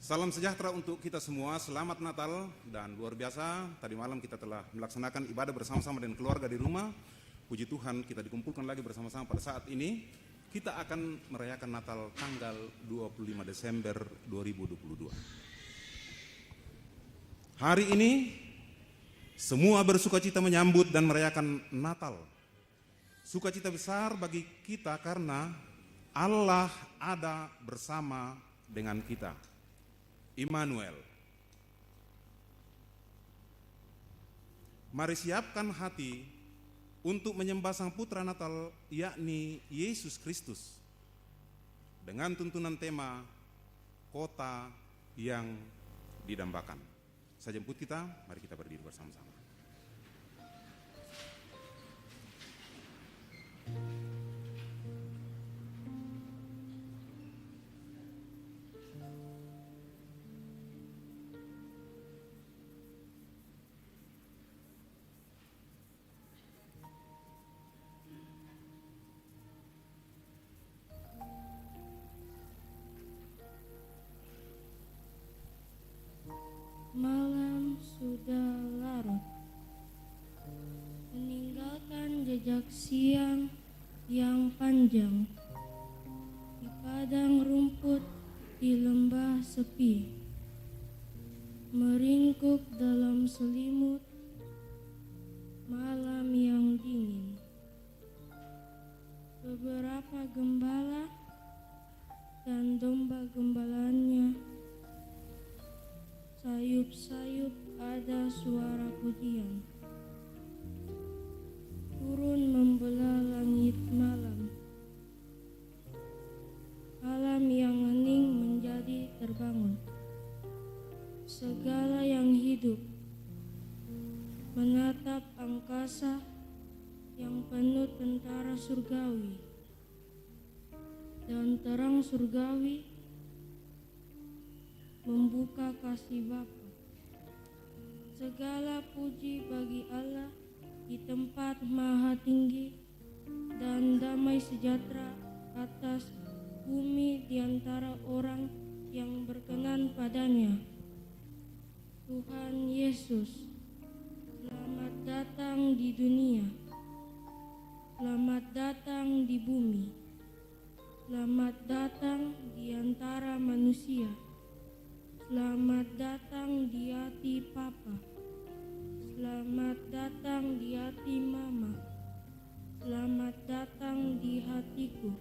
Salam sejahtera untuk kita semua, selamat Natal, dan luar biasa tadi malam kita telah melaksanakan ibadah bersama-sama dengan keluarga di rumah. Puji Tuhan kita dikumpulkan lagi bersama-sama pada saat ini. Kita akan merayakan Natal tanggal 25 Desember 2022. Hari ini semua bersukacita menyambut dan merayakan Natal. Sukacita besar bagi kita karena Allah ada bersama dengan kita. Immanuel. Mari siapkan hati untuk menyembah Sang Putra Natal, yakni Yesus Kristus, dengan tuntunan tema Kota yang Didambakan. Saya jemput kita, mari kita berdiri bersama-sama. Malam sudah larut, meninggalkan jejak siang yang panjang di padang rumput di lembah sepi, meringkuk dalam selimut malam yang dingin. Beberapa gembala dan domba gembalanya sayup-sayup ada suara pujian turun membelah langit malam. Alam yang hening menjadi terbangun. Segala yang hidup menatap angkasa yang penuh tentara surgawi dan terang surgawi membuka kasih Bapa. Segala puji bagi Allah di tempat maha tinggi, dan damai sejahtera atas bumi di antara orang yang berkenan padanya. Tuhan Yesus, selamat datang di dunia, selamat datang di bumi, selamat datang di antara manusia. Selamat datang di hati Papa, selamat datang di hati Mama, selamat datang di hatiku.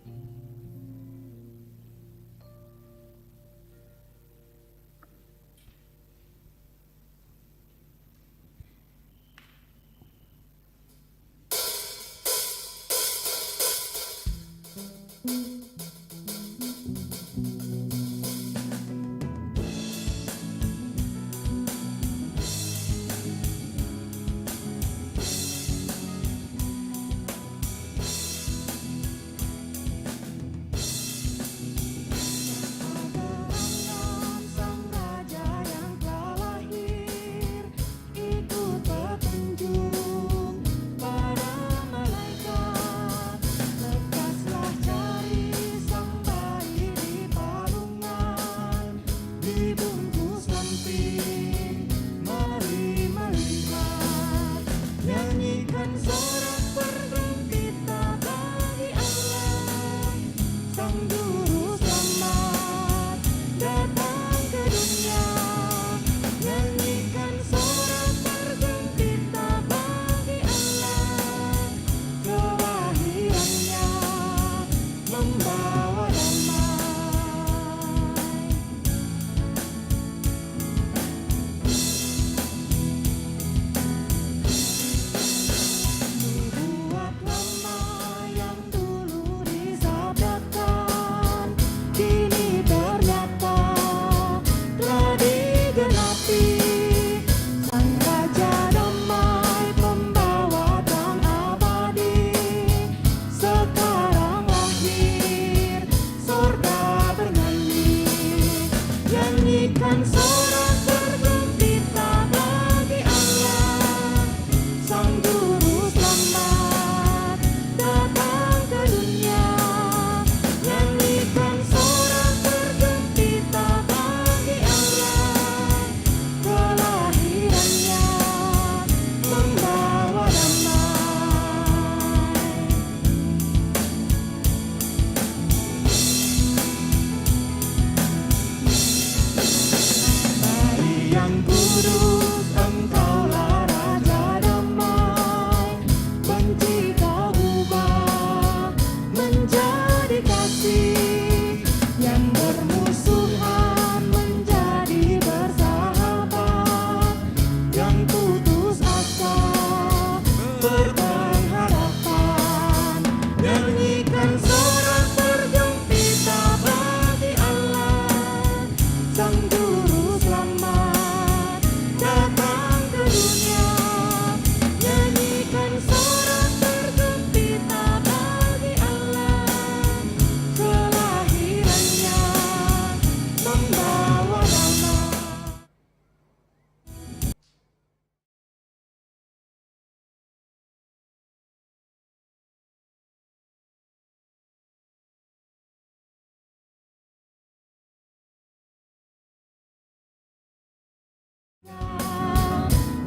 membawa damai.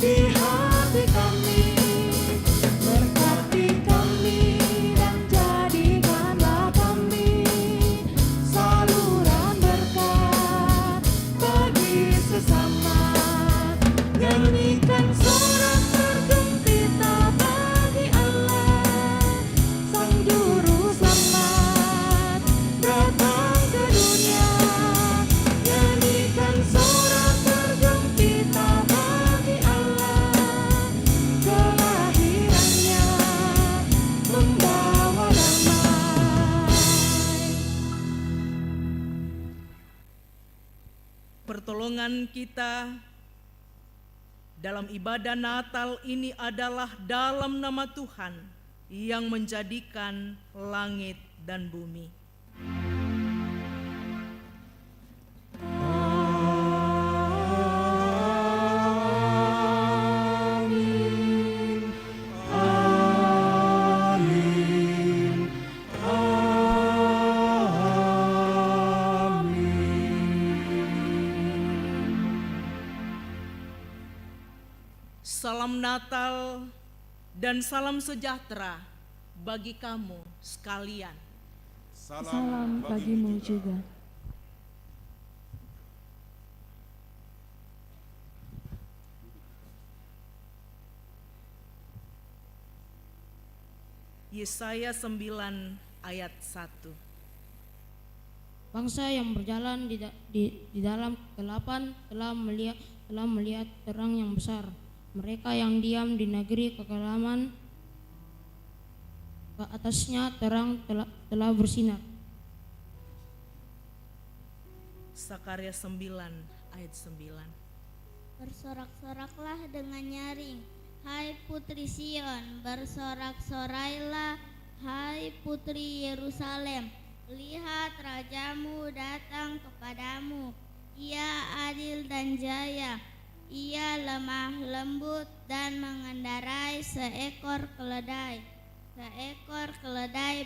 Di hati kami, berkati kami dan jadikanlah kami saluran berkat bagi sesama. Nyanyikan sorak bergembira bagi Allah, Sang Juru Selamat datang ke dunia. Nyanyikan sorak bergembira bagi Allah, kelahirannya membawa damai. Pertolongan kita dalam ibadah Natal ini adalah dalam nama Tuhan yang menjadikan langit dan bumi. Amin, amin, Salam Natal dan salam sejahtera bagi kamu sekalian. salam bagimu juga. Yesaya 9 ayat 1. Bangsa yang berjalan di dalam kegelapan telah melihat terang yang besar. Mereka yang diam di negeri kekelaman, ke atasnya terang telah bersinar. Sakarya 9 ayat 9. Bersorak-soraklah dengan nyaring, hai putri Sion, bersorak-sorailah, hai putri Yerusalem. Lihat rajamu datang kepadamu, ia adil dan jaya, ia lemah lembut dan mengendarai seekor keledai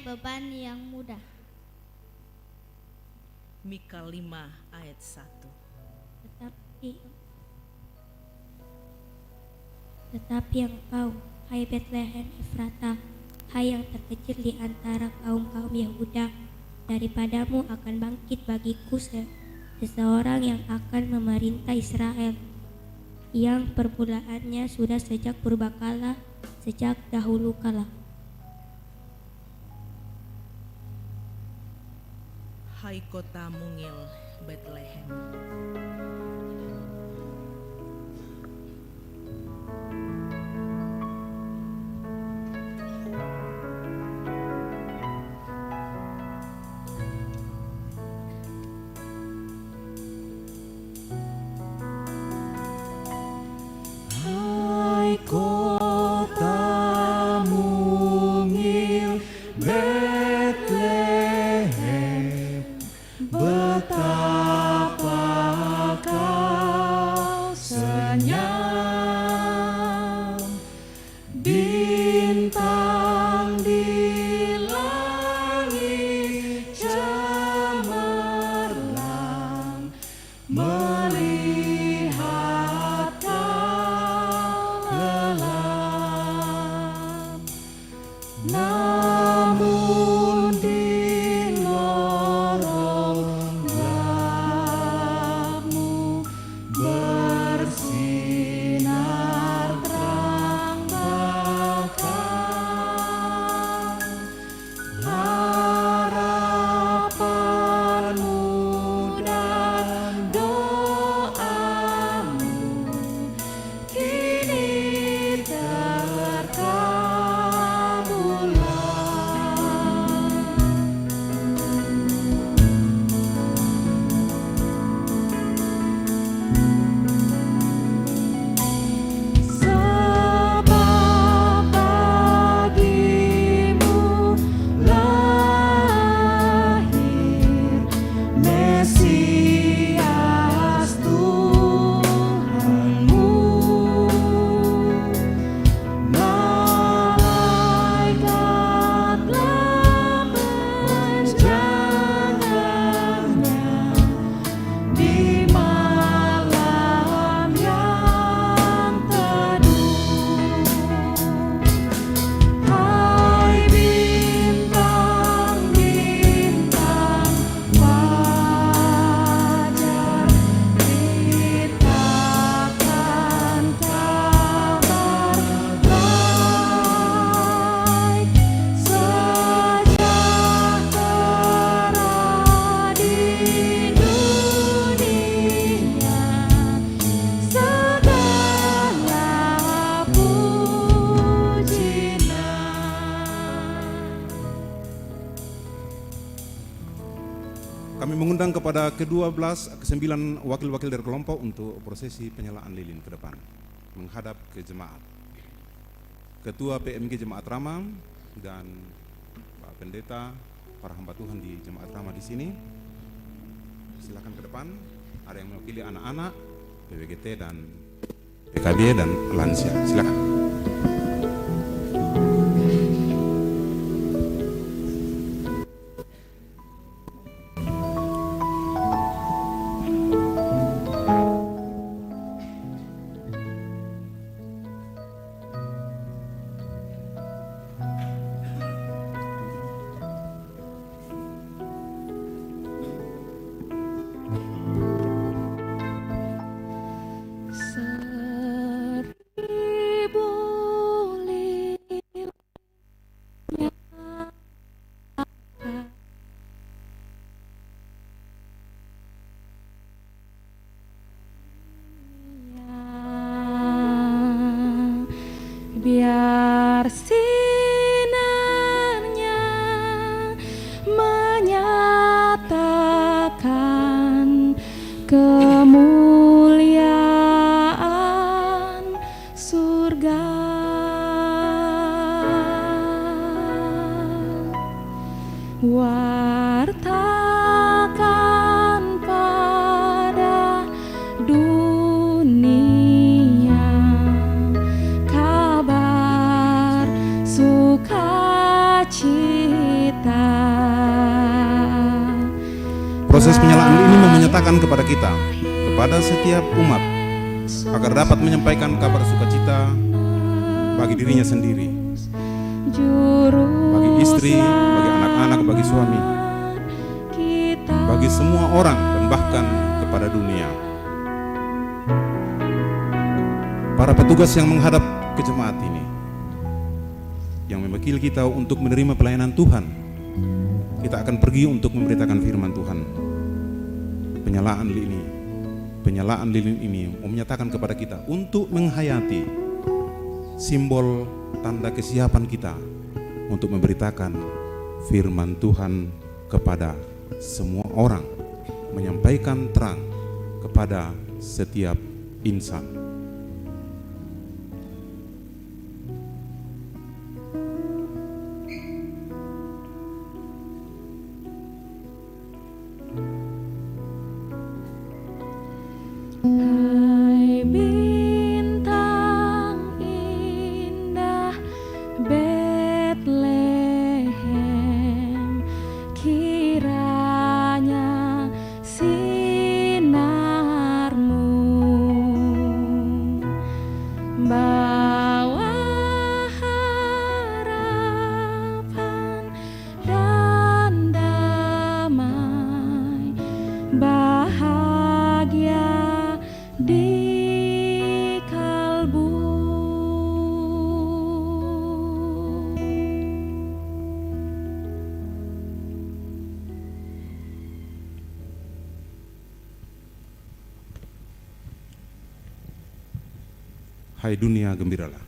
beban yang mudah. Mika 5 ayat 1. Tetapi engkau, hai Betlehem Efrata, hai yang terkecil di antara kaum-kaum Yehuda, daripadamu akan bangkit bagiku seseorang yang akan memerintah Israel, yang permulaannya sudah sejak purbakala, sejak dahulu kala. Hai kota mungil Betlehem. Hai kota mungil Betlehem, betapa kau senyap, bintang di langit cemerlang melihat kau lelah. Namun di lorong gelapmu bersinar terang bahkan harapanmu dan doamu kepada ke-9 wakil-wakil dari kelompok untuk prosesi penyalaan lilin ke depan menghadap ke jemaat. Ketua PMG Jemaat Rama dan Pak Pendeta, para hamba Tuhan di Jemaat Rama di sini, silakan ke depan. Ada yang mewakili anak-anak, PWGT dan PKB dan lansia. Silakan. Biar sinarnya menyatakan kemuliaan surga. Wartakan pada dunia kabar sukacita. Proses penyalaan ini menyatakan kepada kita, kepada setiap umat, agar dapat menyampaikan kabar sukacita bagi dirinya sendiri, bagi istri, bagi anak-anak, bagi suami, bagi semua orang, dan bahkan kepada dunia. Para petugas yang menghadap ke jemaat ini, yang mewakili kita untuk menerima pelayanan Tuhan, kita akan pergi untuk memberitakan firman Tuhan. Penyalaan lilin ini menyatakan kepada kita untuk menghayati simbol tanda kesiapan kita untuk memberitakan firman Tuhan kepada semua orang, menyampaikan terang kepada setiap insan. Hai bintang indah Betlehem, kiranya sinarmu bawa harapan dan damai, bahagia di kalbu. Hai dunia, gembiralah.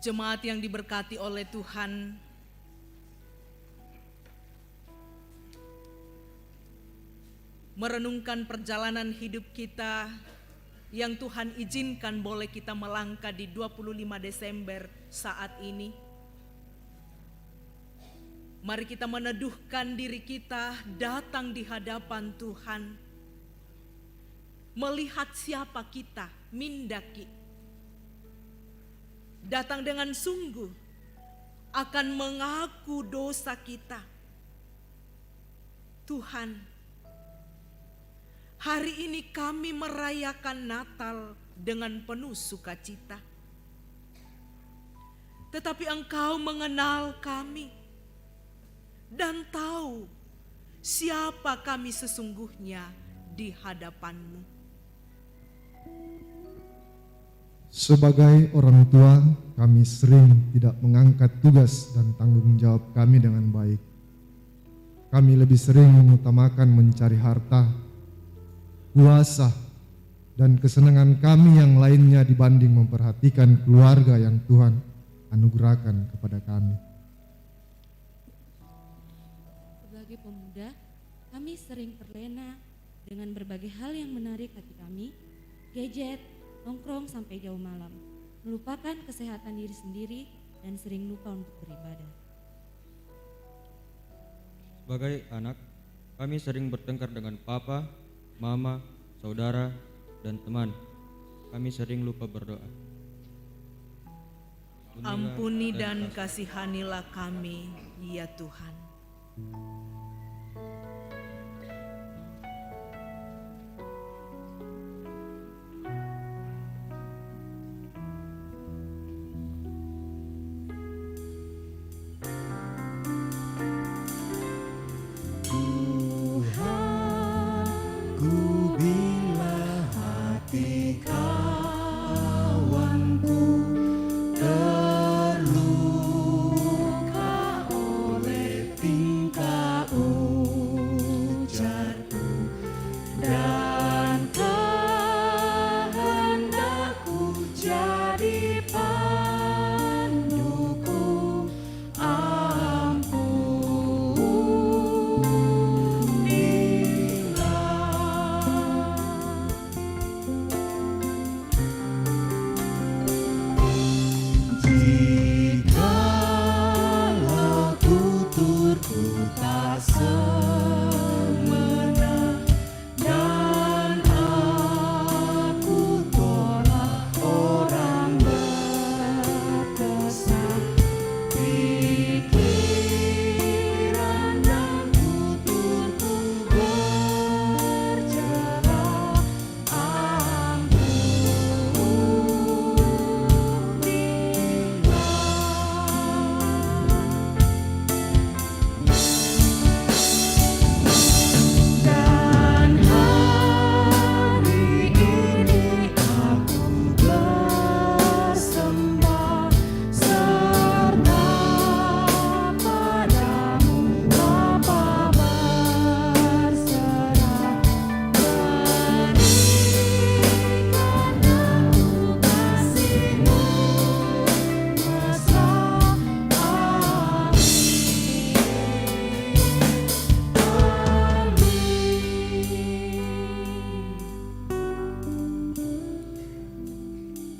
Jemaat yang diberkati oleh Tuhan, merenungkan perjalanan hidup kita yang Tuhan izinkan boleh kita melangkah di 25 Desember saat ini. Mari kita meneduhkan diri kita datang di hadapan Tuhan, melihat siapa kita, mindaki. Datang dengan sungguh akan mengaku dosa kita. Tuhan, hari ini kami merayakan Natal dengan penuh sukacita. Tetapi Engkau mengenal kami dan tahu siapa kami sesungguhnya di hadapan-Mu. Sebagai orang tua, kami sering tidak mengangkat tugas dan tanggung jawab kami dengan baik. Kami lebih sering mengutamakan mencari harta, kuasa, dan kesenangan kami yang lainnya dibanding memperhatikan keluarga yang Tuhan anugerahkan kepada kami. Sebagai pemuda, kami sering terlena dengan berbagai hal yang menarik hati kami, gadget, nongkrong sampai jauh malam, melupakan kesehatan diri sendiri dan sering lupa untuk beribadah. Sebagai anak, kami sering bertengkar dengan papa, mama, saudara, dan teman. Kami sering lupa berdoa. Ampuni dan kasihanilah kami, ya Tuhan.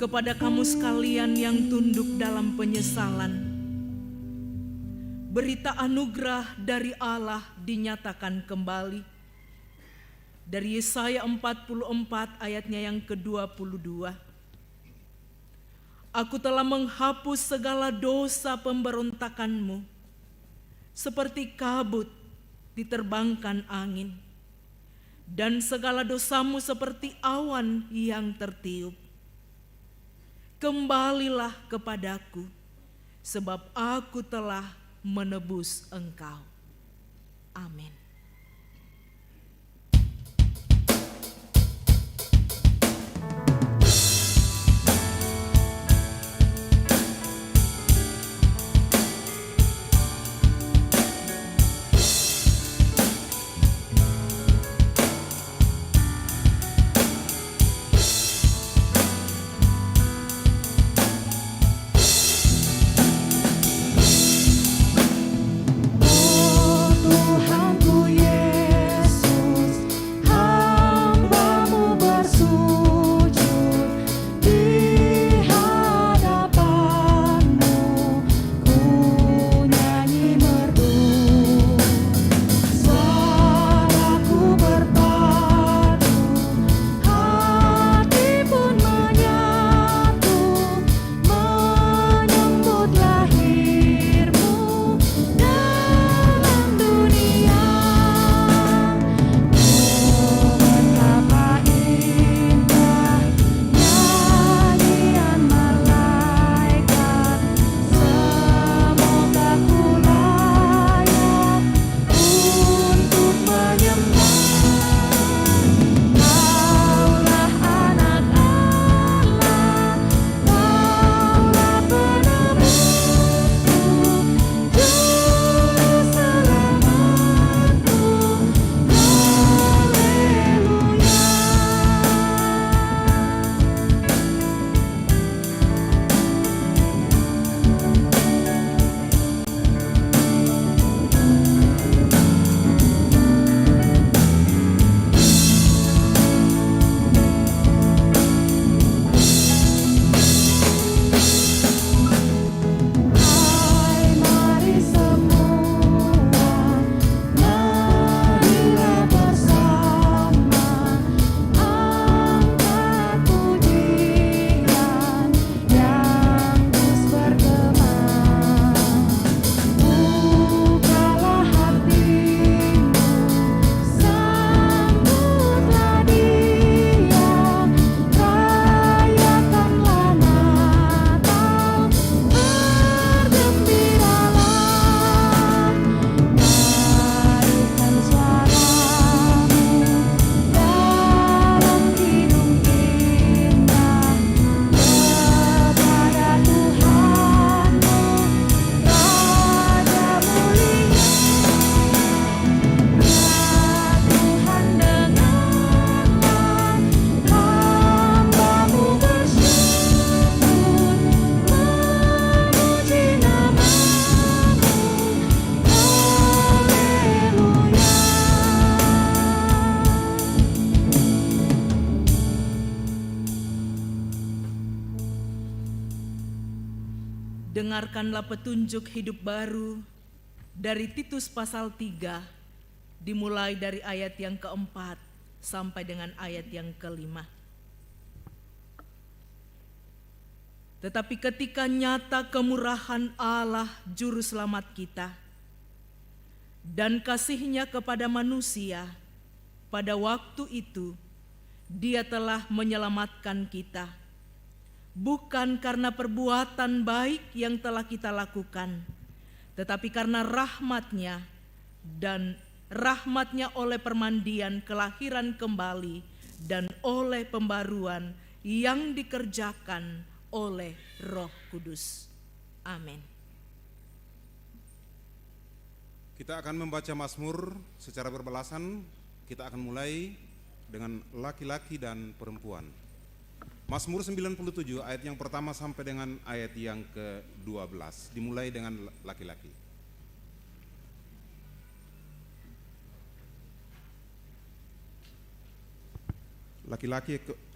Kepada kamu sekalian yang tunduk dalam penyesalan, berita anugerah dari Allah dinyatakan kembali. Dari Yesaya 44 ayatnya yang ke-22. Aku telah menghapus segala dosa pemberontakanmu, seperti kabut diterbangkan angin, dan segala dosamu seperti awan yang tertiup. Kembalilah kepadaku, sebab aku telah menebus engkau. Amin. dengarkanlah petunjuk hidup baru dari Titus pasal 3, dimulai dari ayat yang keempat sampai dengan ayat yang kelima. Tetapi ketika nyata kemurahan Allah Juru Selamat kita dan kasih-Nya kepada manusia, pada waktu itu Dia telah menyelamatkan kita, bukan karena perbuatan baik yang telah kita lakukan, tetapi karena rahmat-Nya, dan rahmat-Nya oleh permandian kelahiran kembali dan oleh pembaruan yang dikerjakan oleh Roh Kudus. Amin. Kita akan membaca Mazmur secara berbalasan. Kita akan mulai dengan laki-laki dan perempuan. Mazmur 97 ayat yang pertama sampai dengan ayat yang ke-12. Dimulai dengan laki-laki.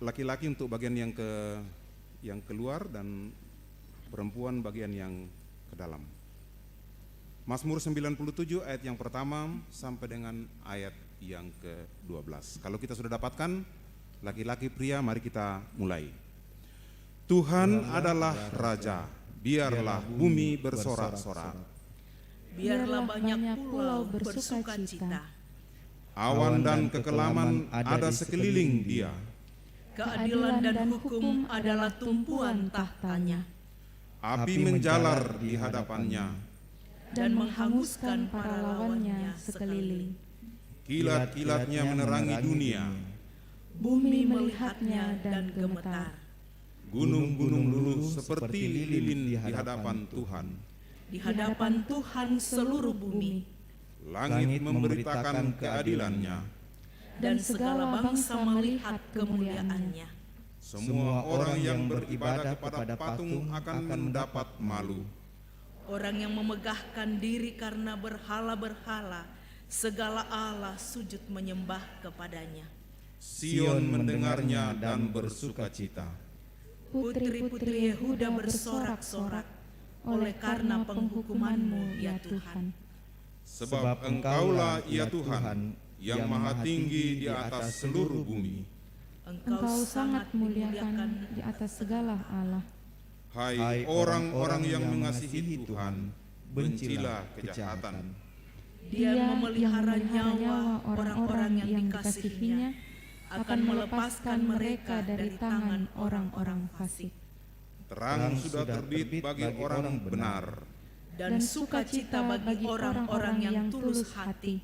Laki-laki untuk bagian yang keluar dan perempuan bagian yang ke dalam. Mazmur 97 ayat yang pertama sampai dengan ayat yang ke-12. Kalau kita sudah dapatkan, laki-laki pria, mari kita mulai. Tuhan adalah Raja, biarlah bumi bersorak-sorak. Biarlah banyak pulau bersuka cita. Awan dan kekelaman ada sekeliling Dia. Keadilan dan hukum adalah tumpuan tahtanya. Api menjalar di hadapannya, dan menghanguskan para lawannya sekeliling. kilat-kilatnya menerangi dunia. Bumi melihatnya dan gemetar. Gunung-gunung luluh seperti lilin di hadapan Tuhan. Di hadapan Tuhan seluruh bumi, Langit memberitakan keadilannya. dan segala bangsa melihat kemuliaannya. Semua orang yang beribadah kepada patung akan mendapat malu. Orang yang memegahkan diri karena berhala-berhala, segala Allah sujud menyembah kepadanya. Sion mendengarnya dan bersukacita. Putri-putri Yehuda bersorak-sorak oleh karena penghukuman-Mu, ya Tuhan. Sebab Engkaulah ya Tuhan yang maha tinggi di atas seluruh bumi. Engkau sangat muliakan di atas segala Allah. Hai orang-orang yang mengasihi Tuhan, bencilah kejahatan. Dia memelihara nyawa orang-orang yang dikasihinya, akan melepaskan mereka dari tangan orang-orang fasik. Terang sudah terbit bagi orang benar. Dan sukacita bagi orang-orang yang tulus hati.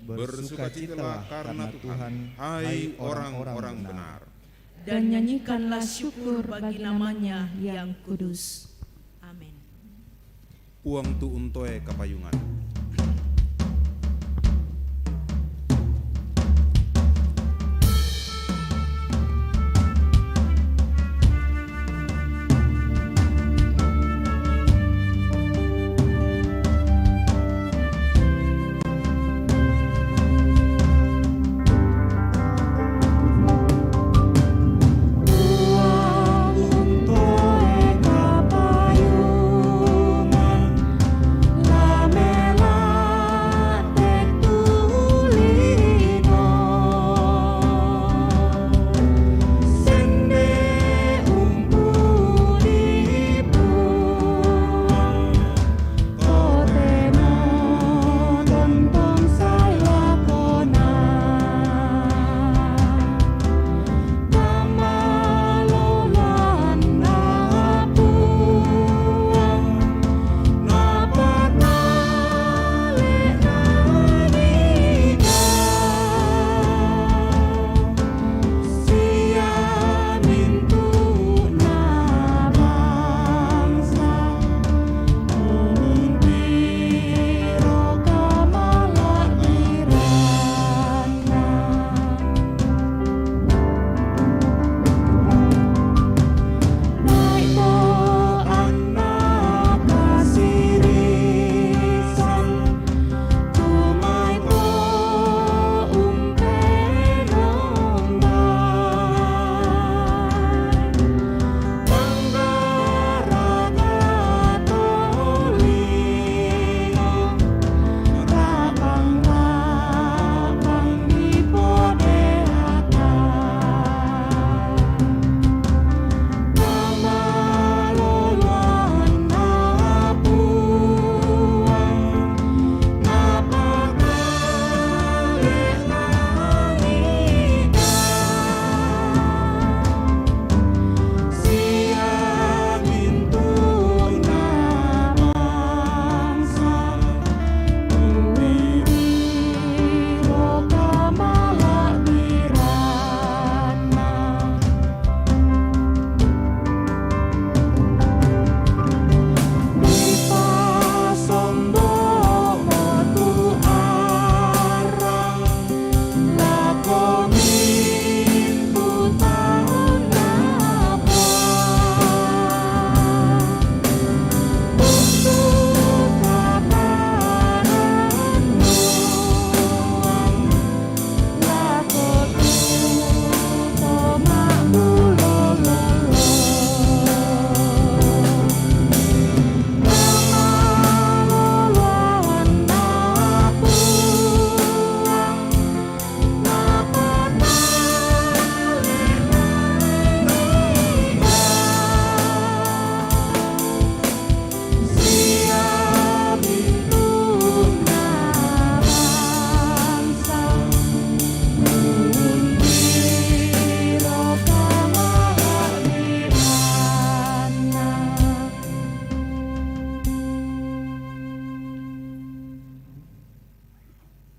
Bersukacitalah karena Tuhan, hai orang-orang benar. Dan nyanyikanlah syukur bagi namanya yang kudus. Amin. Uang tu untoe kapayungan. Lamela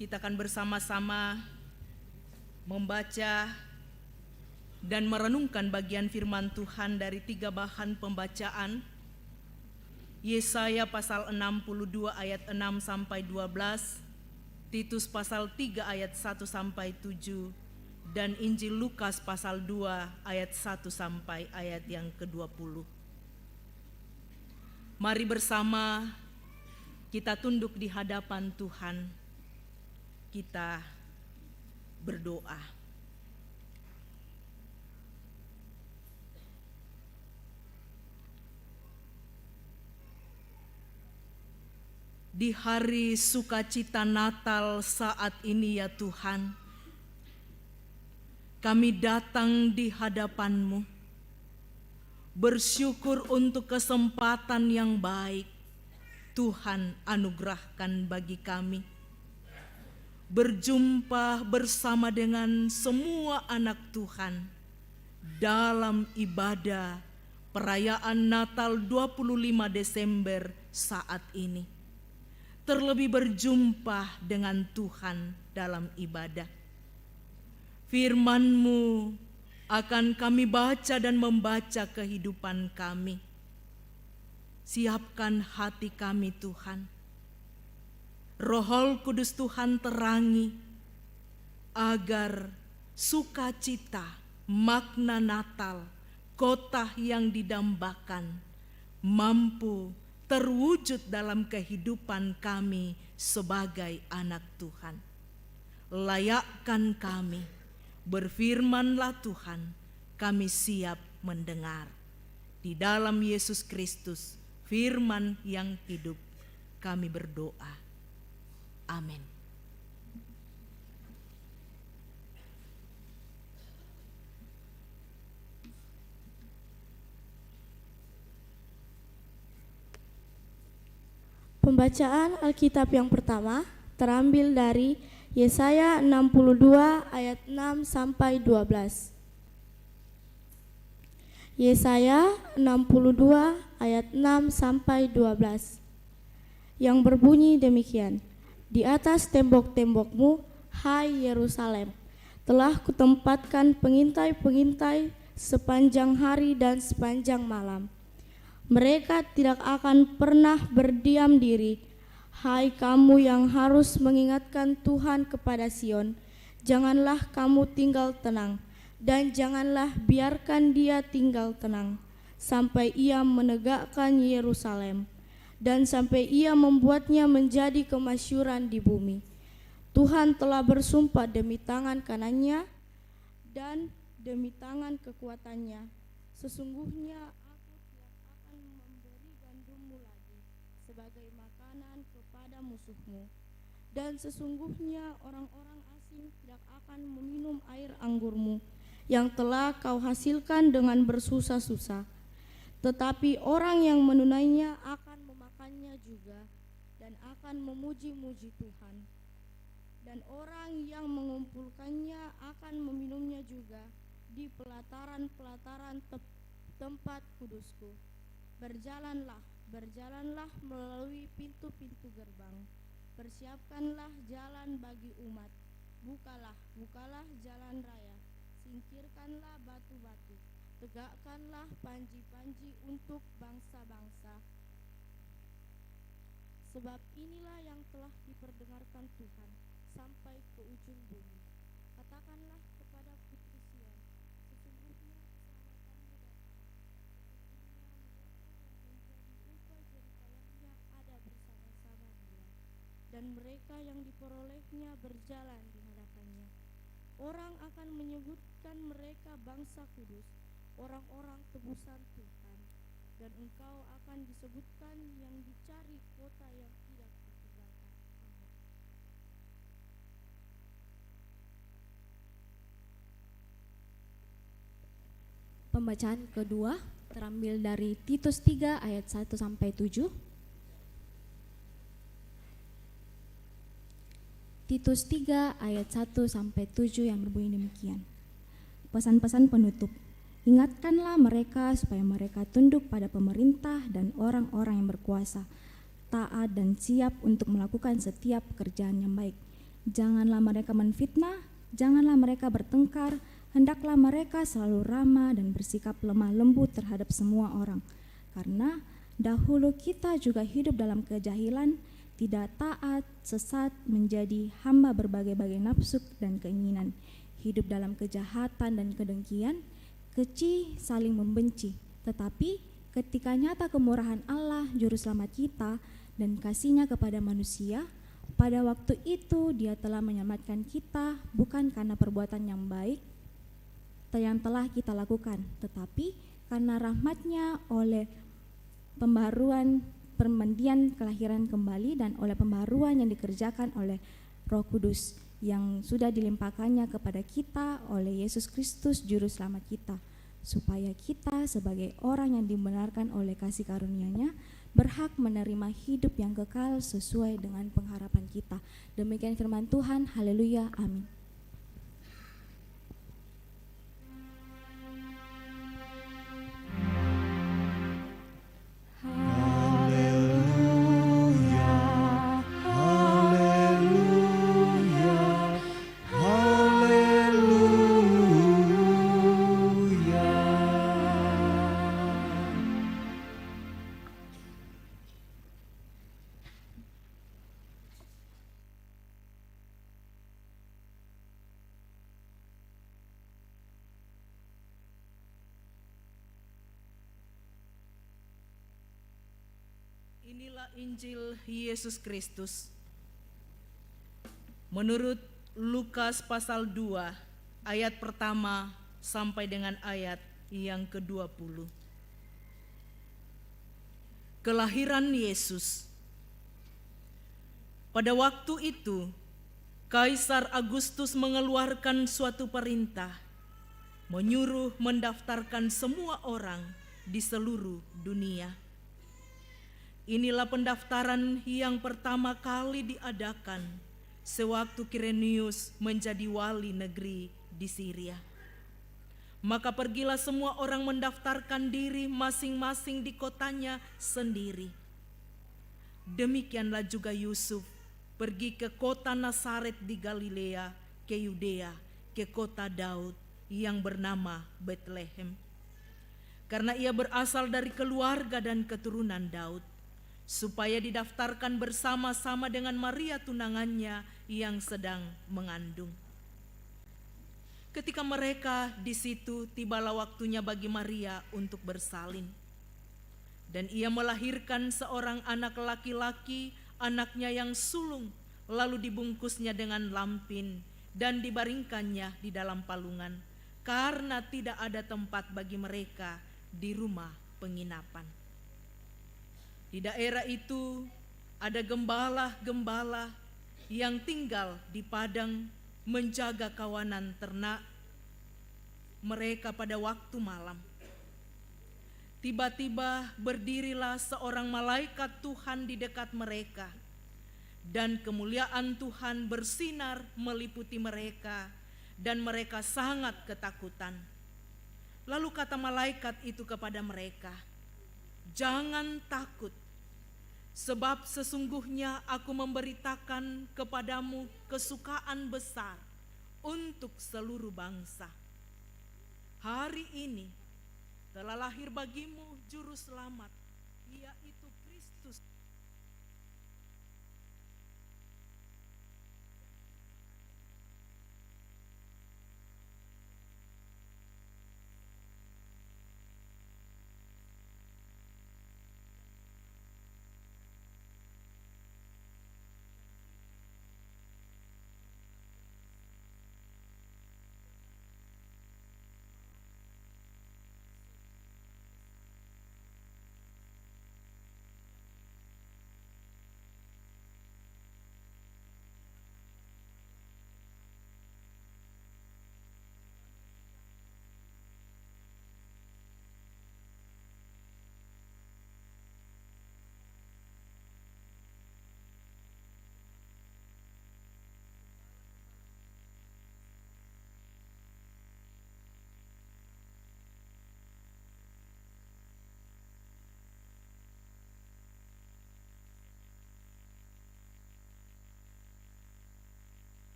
kita akan bersama-sama membaca dan merenungkan bagian firman Tuhan dari 3 bahan pembacaan. Yesaya pasal 62 ayat 6 sampai 12, Titus pasal 3 ayat 1 sampai 7, dan Injil Lukas pasal 2 ayat 1 sampai ayat yang ke-20. Mari bersama kita tunduk di hadapan Tuhan, kita berdoa. Di hari sukacita Natal saat ini ya Tuhan, kami datang di hadapan-Mu, bersyukur untuk kesempatan yang baik Tuhan anugerahkan bagi kami, berjumpa bersama dengan semua anak Tuhan dalam ibadah perayaan Natal 25 Desember saat ini. Terlebih berjumpa dengan Tuhan dalam ibadah. Firman-Mu akan kami baca dan membaca kehidupan kami. Siapkan hati kami Tuhan. Roh Kudus Tuhan terangi agar sukacita, makna Natal, kota yang didambakan mampu terwujud dalam kehidupan kami sebagai anak Tuhan. Layakkan kami, berfirmanlah Tuhan, kami siap mendengar. Di dalam Yesus Kristus, firman yang hidup, kami berdoa. Amin. Pembacaan Alkitab yang pertama terambil dari Yesaya 62 ayat 6 sampai 12. Yesaya 62 ayat 6 sampai 12. Yang berbunyi demikian. Di atas tembok-tembokmu, hai Yerusalem, telah kutempatkan pengintai-pengintai sepanjang hari dan sepanjang malam. Mereka tidak akan pernah berdiam diri. Hai kamu yang harus mengingatkan Tuhan kepada Sion, janganlah kamu tinggal tenang, dan janganlah biarkan dia tinggal tenang, sampai ia menegakkan Yerusalem, dan sampai ia membuatnya menjadi kemasyhuran di bumi. Tuhan telah bersumpah demi tangan kanannya dan demi tangan kekuatannya, sesungguhnya sebagai makanan kepada musuhmu, dan sesungguhnya orang-orang asing tidak akan meminum air anggurmu yang telah kau hasilkan dengan bersusah-susah, tetapi orang yang menunainya akan memakannya juga dan akan memuji-muji Tuhan, dan orang yang mengumpulkannya akan meminumnya juga di pelataran-pelataran tempat kudusku. Berjalanlah melalui pintu-pintu gerbang. Persiapkanlah jalan bagi umat. Bukalah jalan raya. Singkirkanlah batu-batu. Tegakkanlah panji-panji untuk bangsa-bangsa. Sebab inilah yang telah diperdengarkan Tuhan sampai ke ujung bumi. Katakanlah kepada putri Sion, sesungguhnya keselamatanmu datang. Dan mereka yang diperolehnya berjalan di hadapannya. Orang akan menyebutkan mereka bangsa kudus, orang-orang tebusan Tuhan. Dan engkau akan disebutkan yang dicari, kota yang tidak ditinggalkan. Amin. Pembacaan kedua terambil dari Titus 3 ayat 1 sampai 7. Titus 3 ayat 1 sampai 7 yang berbunyi demikian. Pesan-pesan penutup. Ingatkanlah mereka supaya mereka tunduk pada pemerintah dan orang-orang yang berkuasa, taat dan siap untuk melakukan setiap pekerjaan yang baik. Janganlah mereka menfitnah, janganlah mereka bertengkar, hendaklah mereka selalu ramah dan bersikap lemah lembut terhadap semua orang. Karena dahulu kita juga hidup dalam kejahilan, tidak taat, sesat, menjadi hamba berbagai-bagai nafsu dan keinginan, hidup dalam kejahatan dan kedengkian, keji, saling membenci. Tetapi ketika nyata kemurahan Allah, Juru Selamat kita, dan kasih-Nya kepada manusia, pada waktu itu Dia telah menyelamatkan kita bukan karena perbuatan yang baik yang telah kita lakukan, tetapi karena rahmat-Nya oleh pembaruan permandian kelahiran kembali dan oleh pembaruan yang dikerjakan oleh Roh Kudus yang sudah dilimpahkannya kepada kita oleh Yesus Kristus Juru Selamat kita, supaya kita sebagai orang yang dibenarkan oleh kasih karunia-Nya berhak menerima hidup yang kekal sesuai dengan pengharapan kita. Demikian firman Tuhan. Haleluya. Amin. Inilah Injil Yesus Kristus menurut Lukas pasal 2 ayat pertama sampai dengan ayat yang ke-20. Kelahiran Yesus. Pada waktu itu, Kaisar Agustus mengeluarkan suatu perintah, menyuruh mendaftarkan semua orang di seluruh dunia. Inilah pendaftaran yang pertama kali diadakan sewaktu Kirenius menjadi wali negeri di Syria. Maka pergilah semua orang mendaftarkan diri masing-masing di kotanya sendiri. Demikianlah juga Yusuf pergi ke kota Nazaret di Galilea, ke Yudea, ke kota Daud yang bernama Betlehem. Karena ia berasal dari keluarga dan keturunan Daud, supaya didaftarkan bersama-sama dengan Maria tunangannya yang sedang mengandung. Ketika mereka di situ, tibalah waktunya bagi Maria untuk bersalin. Dan ia melahirkan seorang anak laki-laki, anaknya yang sulung, lalu dibungkusnya dengan lampin dan dibaringkannya di dalam palungan, karena tidak ada tempat bagi mereka di rumah penginapan. Di daerah itu ada gembala-gembala yang tinggal di padang menjaga kawanan ternak mereka pada waktu malam. Tiba-tiba berdirilah seorang malaikat Tuhan di dekat mereka, dan kemuliaan Tuhan bersinar meliputi mereka, dan mereka sangat ketakutan. Lalu kata malaikat itu kepada mereka, "Jangan takut, sebab sesungguhnya aku memberitakan kepadamu kesukaan besar untuk seluruh bangsa. Hari ini telah lahir bagimu juru selamat, yaitu Kristus."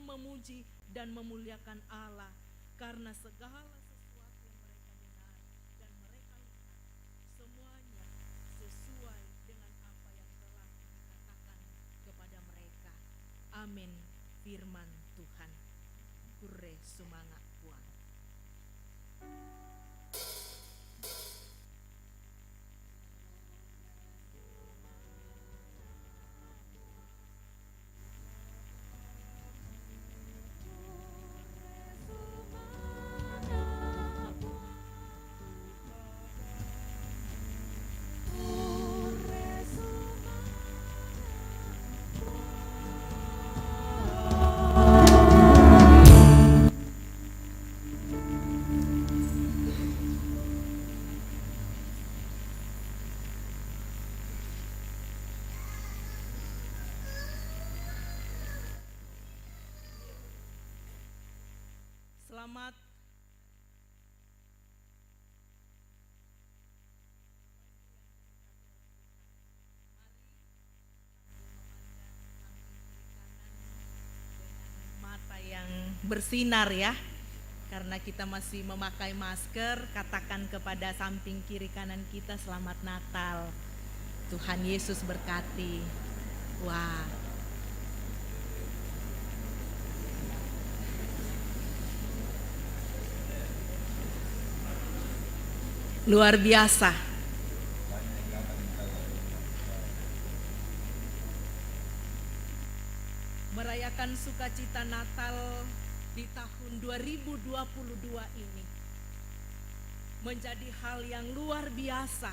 memuji dan memuliakan Allah karena segala sesuatu yang mereka dengar dan mereka lihat semuanya sesuai dengan apa yang telah dikatakan kepada mereka. Amin. Firman Tuhan. Kure sumanga puang. Selamat mata yang bersinar ya, karena kita masih memakai masker. Katakan kepada samping kiri kanan kita, selamat Natal, Tuhan Yesus berkati. Wah, luar biasa. Merayakan sukacita Natal di tahun 2022 ini menjadi hal yang luar biasa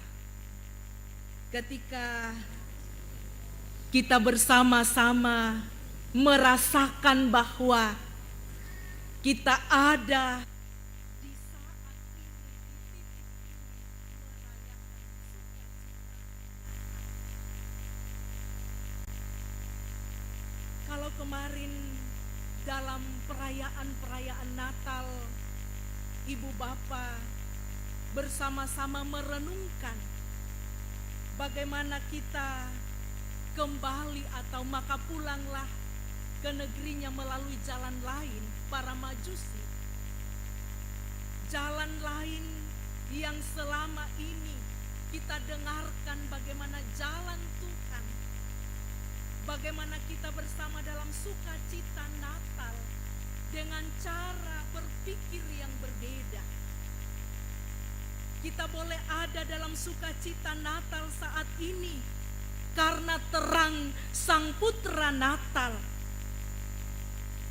ketika kita bersama-sama merasakan bahwa kita ada kemarin dalam perayaan Natal, Ibu Bapa bersama-sama merenungkan bagaimana kita kembali atau maka pulanglah ke negerinya melalui jalan lain para majusi. Jalan lain yang selama ini kita dengarkan bagaimana jalan Tuhan. Bagaimana kita bersama dalam sukacita Natal dengan cara berpikir yang berbeda. Kita boleh ada dalam sukacita Natal saat ini karena terang Sang Putra Natal.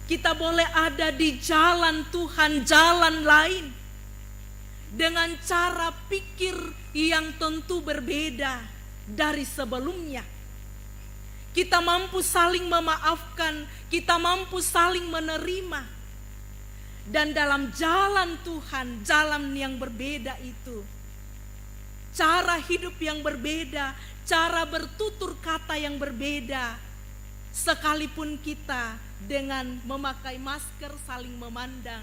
Kita boleh ada di jalan Tuhan, jalan lain dengan cara pikir yang tentu berbeda dari sebelumnya. Kita mampu saling memaafkan, kita mampu saling menerima. Dan dalam jalan Tuhan, jalan yang berbeda itu, cara hidup yang berbeda, cara bertutur kata yang berbeda, sekalipun kita dengan memakai masker saling memandang.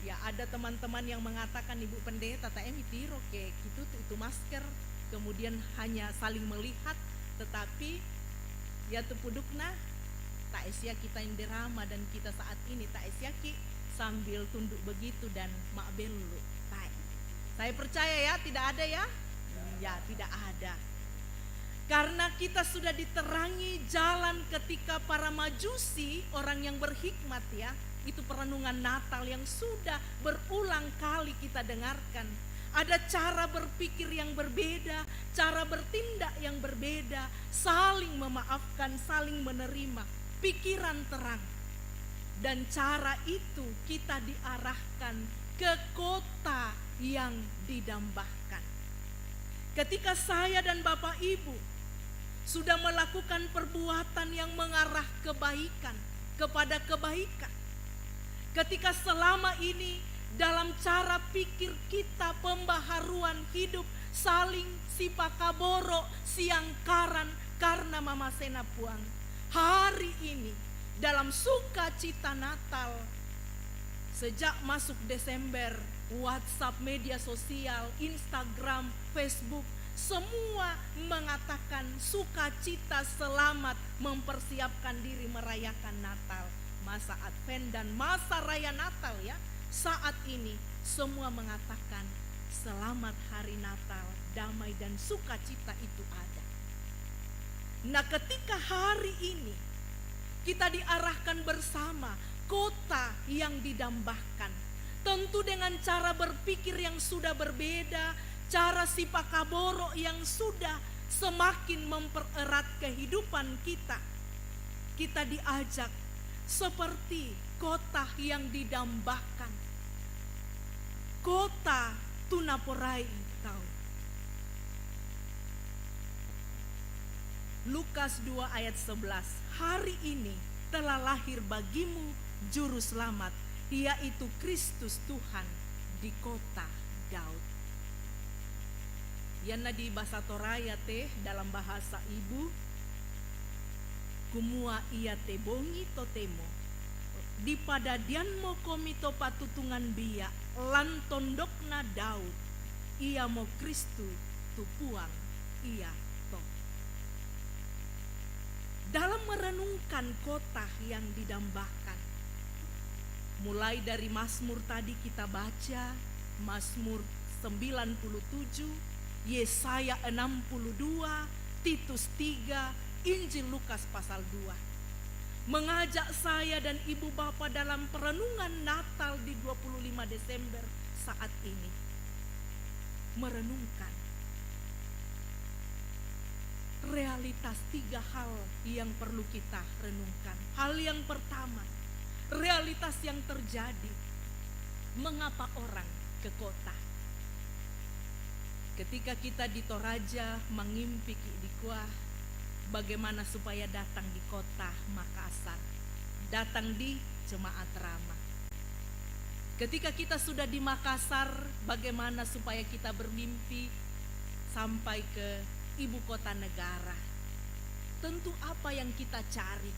Ya, ada teman-teman yang mengatakan, Ibu Pendeta, TMI tiro ke itu masker, kemudian hanya saling melihat. Tetapi ya tupudukna tak esya kita yang dirama dan kita saat ini tak esya ki sambil tunduk begitu dan mak belu. Saya percaya ya tidak ada ya. Ya tidak ada. Karena kita sudah diterangi jalan ketika para majusi, orang yang berhikmat ya. Itu perenungan Natal yang sudah berulang kali kita dengarkan. Ada cara berpikir yang berbeda, cara bertindak yang berbeda, saling memaafkan, saling menerima, pikiran terang. Dan cara itu kita diarahkan ke kota yang didambakan. Ketika saya dan Bapak Ibu sudah melakukan perbuatan yang mengarah kebaikan kepada kebaikan. Ketika selama ini dalam cara pikir kita pembaharuan hidup saling sipakaboro siangkaran karena Mama Sena Puang. Hari ini dalam sukacita Natal sejak masuk Desember, WhatsApp, media sosial, Instagram, Facebook, semua mengatakan sukacita selamat mempersiapkan diri merayakan Natal. masa Advent dan masa Raya Natal ya, saat ini semua mengatakan selamat hari Natal, damai dan sukacita itu ada. Nah, ketika hari ini kita diarahkan bersama kota yang didambakan, tentu dengan cara berpikir yang sudah berbeda, cara sipakaboro yang sudah semakin mempererat kehidupan kita. Kita diajak seperti kota yang didambakan, kota Tunaporai tahu. Lukas 2 ayat 11, hari ini telah lahir bagimu juru selamat, yaitu Kristus Tuhan di kota Daud. Yana di bahasa Toraya teh dalam bahasa ibu, kumua ia te bongi totemo, di padadian mo komito patutungan biya, lan tondokna Daud, ia mo Kristu tupuang ia to. Dalam merenungkan kota yang didambakan, mulai dari Mazmur tadi kita baca, Mazmur 97, Yesaya 62, Titus 3, Injil Lukas pasal 2. Mengajak saya dan ibu bapa dalam perenungan Natal di 25 Desember saat ini. Merenungkan realitas 3 hal yang perlu kita renungkan. Hal yang pertama, realitas yang terjadi. Mengapa orang ke kota? Ketika kita di Toraja mengimpi di kuah, bagaimana supaya datang di kota Makassar, datang di Jemaat Rama. Ketika kita sudah di Makassar, bagaimana supaya kita bermimpi sampai ke ibu kota negara. Tentu apa yang kita cari.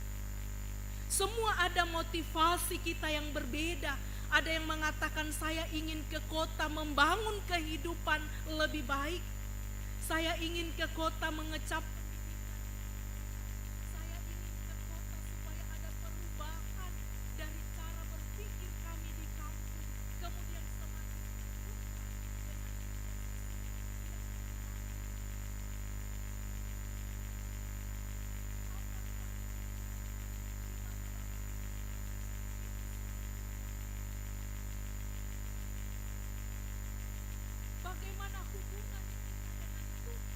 Semua ada motivasi kita yang berbeda. Ada yang mengatakan saya ingin ke kota membangun kehidupan lebih baik. Saya ingin ke kota mengecap. Saya ingin ke kota supaya ada perubahan dari cara berpikir kami di kampung. Kemudian semakin bagaimana hubungan kita dengan Tuhan.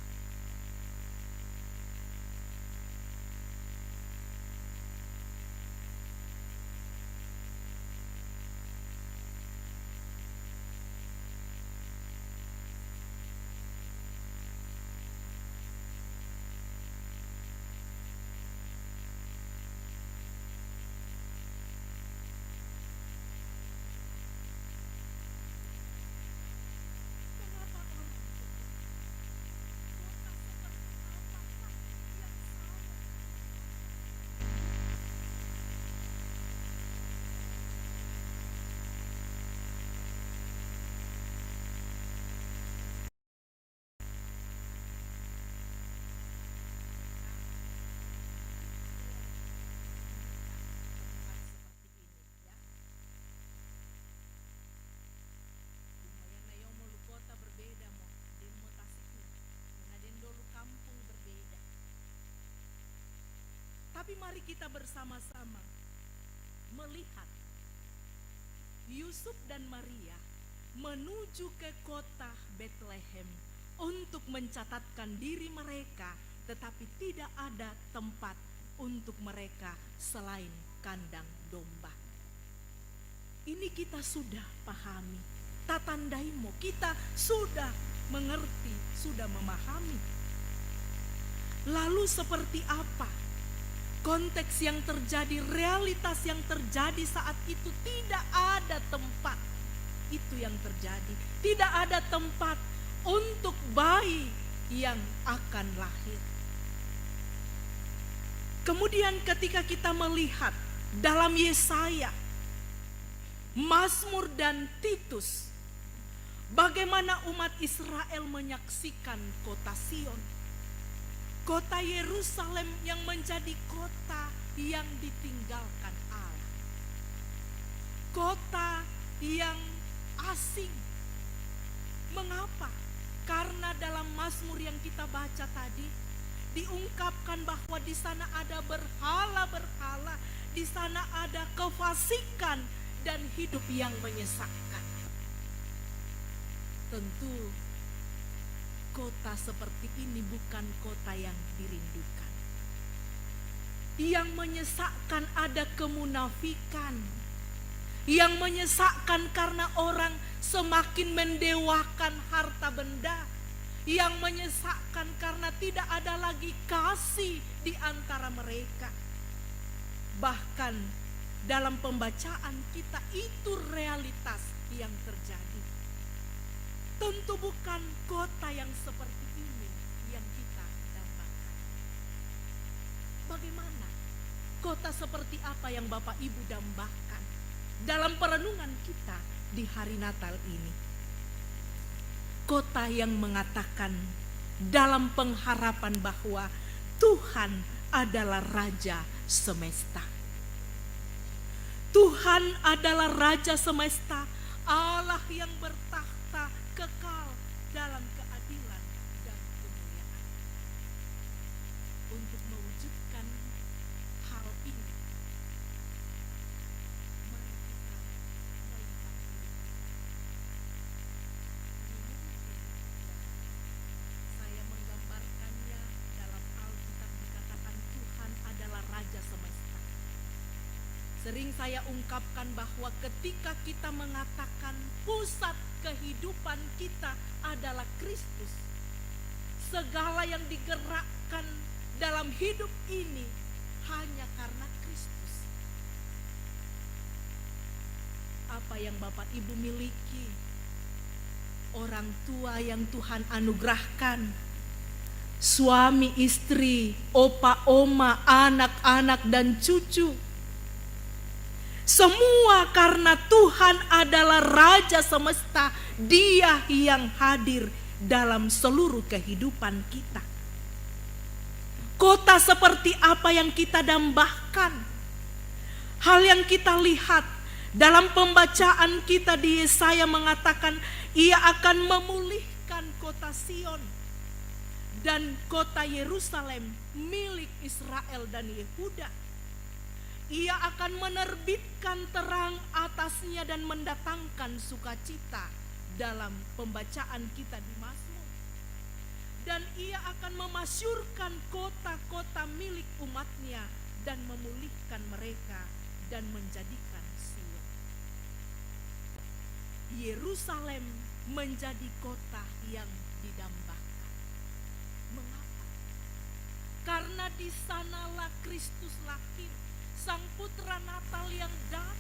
Kenapa orang ke kota? Kota seperti apakah yang salah? Tempat seperti ini ya. Lumayan na yung mulu kota berbeda mo, din mo Tasikna, na din dulu kampung berbeda. Tapi mari kita bersama-sama melihat Yusuf dan Maria menuju ke kota Bethlehem untuk mencatatkan diri mereka, tetapi tidak ada tempat untuk mereka selain kandang domba. Ini kita sudah pahami. Tatandaimo, kita sudah mengerti, sudah memahami. Lalu seperti apa konteks yang terjadi, realitas yang terjadi saat itu? Tidak ada tempat. Itu yang terjadi. Tidak ada tempat untuk bayi yang akan lahir. Kemudian ketika kita melihat dalam Yesaya, Mazmur dan Titus, bagaimana umat Israel menyaksikan kota Sion, kota Yerusalem yang menjadi kota yang ditinggalkan Allah. kota yang asing. Mengapa? Karena dalam Mazmur yang kita baca tadi diungkapkan bahwa di sana ada berhala-berhala, di sana ada kefasikan dan hidup yang menyesakkan. Tentu kota seperti ini bukan kota yang dirindukan. Yang menyesakkan ada kemunafikan. Yang menyesakkan karena orang semakin mendewakan harta benda. Yang menyesakkan karena tidak ada lagi kasih di antara mereka. Bahkan dalam pembacaan kita itu realitas yang terjadi. Tentu bukan kota yang seperti ini yang kita dambakan. Bagaimana? Kota seperti apa yang Bapak Ibu dambakan dalam perenungan kita di hari Natal ini? Kota yang mengatakan dalam pengharapan bahwa Tuhan adalah Raja semesta. Tuhan adalah Raja semesta, Allah yang bertakhta kekal dalam keadilan dan kemuliaan. Untuk mewujudkan hal ini, mari kita melihat saya menggambarkannya dalam Alkitab dikatakan Tuhan adalah Raja semesta. Sering saya ungkapkan bahwa ketika kita mengatakan pusat kehidupan kita adalah Kristus, segala yang digerakkan dalam hidup ini hanya karena Kristus. Apa yang Bapak Ibu miliki, orang tua yang Tuhan anugerahkan, suami, istri, opa, oma, anak-anak dan cucu, semua karena Tuhan adalah Raja semesta, Dia yang hadir dalam seluruh kehidupan kita. Kota seperti apa yang kita dambakan? Hal yang kita lihat dalam pembacaan kita di Yesaya mengatakan Ia akan memulihkan kota Sion dan kota Yerusalem milik Israel dan Yehuda. Ia akan menerbitkan terang atasnya dan mendatangkan sukacita dalam pembacaan kita di Mazmur. Dan ia akan memasyurkan kota-kota milik umatnya dan memulihkan mereka dan menjadikan Sion. Yerusalem menjadi kota yang didambakan. Mengapa? Karena di sanalah Kristus lahir. Sang Putra Natal yang datang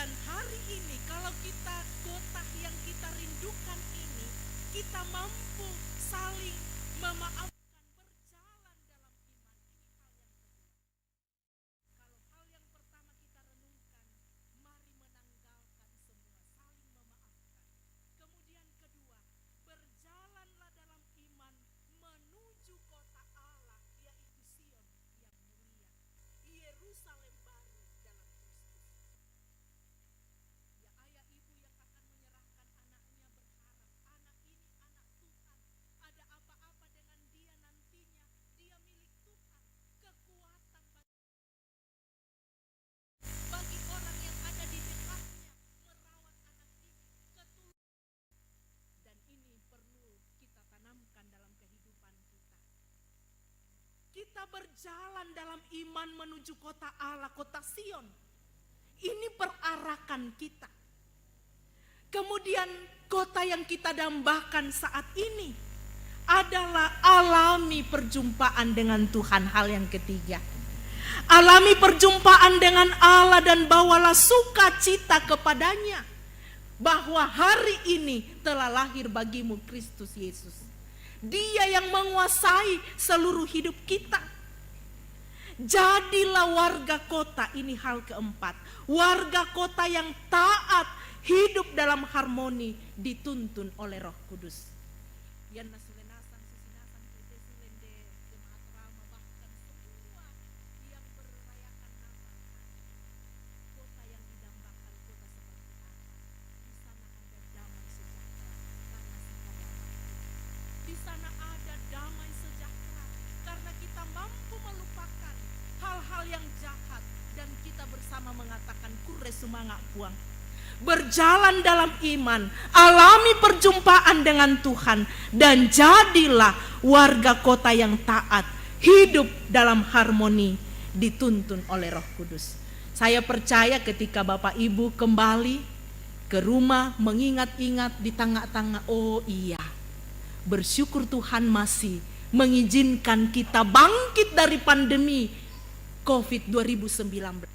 Dan hari ini kalau kita kota yang kita rindukan ini, kita mampu saling memaafkan, berjalan dalam iman. Ini hal yang kedua. Kalau hal yang pertama kita renungkan, mari menanggalkan semua, saling memaafkan. Kemudian kedua, berjalanlah dalam iman menuju kota Allah, yaitu Sion yang mulia, Yerusalem baru dalam Kristus. Ya, ayah ibu yang akan menyerahkan anaknya berharap anak ini anak Tuhan. Ada apa-apa dengan dia nantinya, dia milik Tuhan. Kekuatan bagi orang yang ada di dekatnya merawat anak ini, ketulusan. Dan ini perlu kita tanamkan dalam kehidupan kita. Kita berjalan dalam iman menuju kota Allah, kota Sion. Ini perarakan kita. Kemudian kota yang kita dambakan saat ini adalah alami perjumpaan dengan Tuhan. Hal yang ketiga, alami perjumpaan dengan Allah dan bawalah sukacita kepadanya bahwa hari ini telah lahir bagimu Kristus Yesus. Dia yang menguasai seluruh hidup kita. Jadilah warga kota, ini hal keempat. Warga kota yang taat, hidup dalam harmoni, dituntun oleh Roh Kudus. Yan nasulenasan, susinasan, kedesulende, jemaat Rama, bahkan semua yang merayakan Natal hari. Kota yang didambakan, kota seperti apa? Di sana ada damai sejahtera karena sikap Allah. Di sana ada damai sejahtera karena kita mampu melupakan hal-hal yang jahat dan kita bersama mengatakan kure sumanga puang. Berjalan dalam iman, alami perjumpaan dengan Tuhan, dan jadilah warga kota yang taat, hidup dalam harmoni, dituntun oleh Roh Kudus. Saya percaya ketika Bapak Ibu kembali ke rumah mengingat-ingat di tengah-tengah, oh iya, bersyukur Tuhan masih mengizinkan kita bangkit dari pandemi COVID 2019.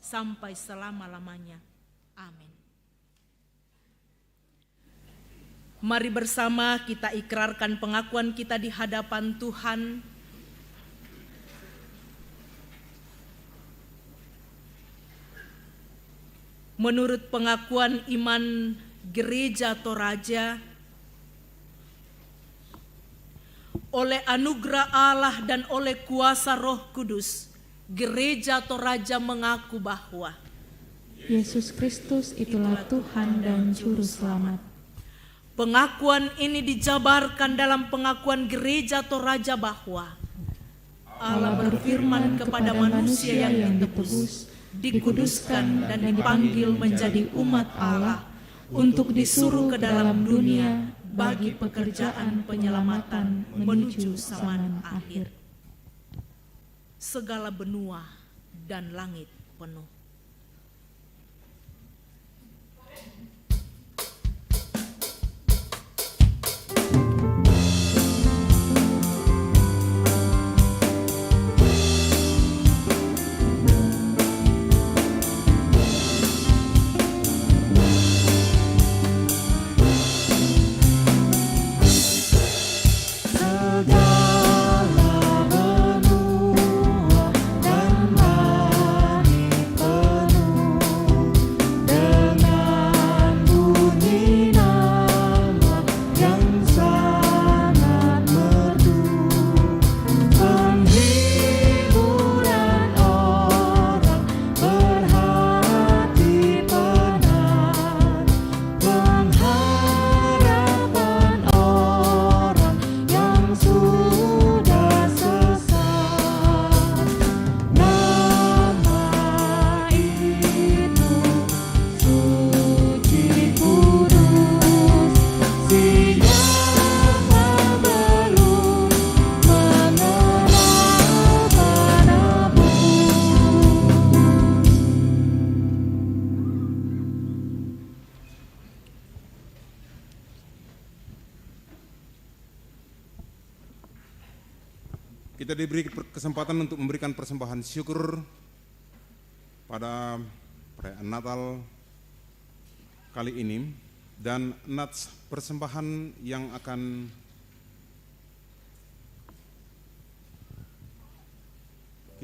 Sampai selama-lamanya. Amin. Mari bersama kita ikrarkan pengakuan kita di hadapan Tuhan. menurut pengakuan iman Gereja Toraja, oleh anugerah Allah dan oleh kuasa Roh Kudus, Gereja Toraja mengaku bahwa Yesus Kristus itulah Tuhan dan Juru Selamat. Pengakuan ini dijabarkan dalam pengakuan Gereja Toraja bahwa Allah berfirman kepada manusia yang ditebus, dikuduskan dan dipanggil menjadi umat Allah untuk disuruh ke dalam dunia bagi pekerjaan penyelamatan menuju zaman akhir. Segala benua dan langit penuh. Kita diberi kesempatan untuk memberikan persembahan syukur pada perayaan Natal kali ini, dan nats persembahan yang akan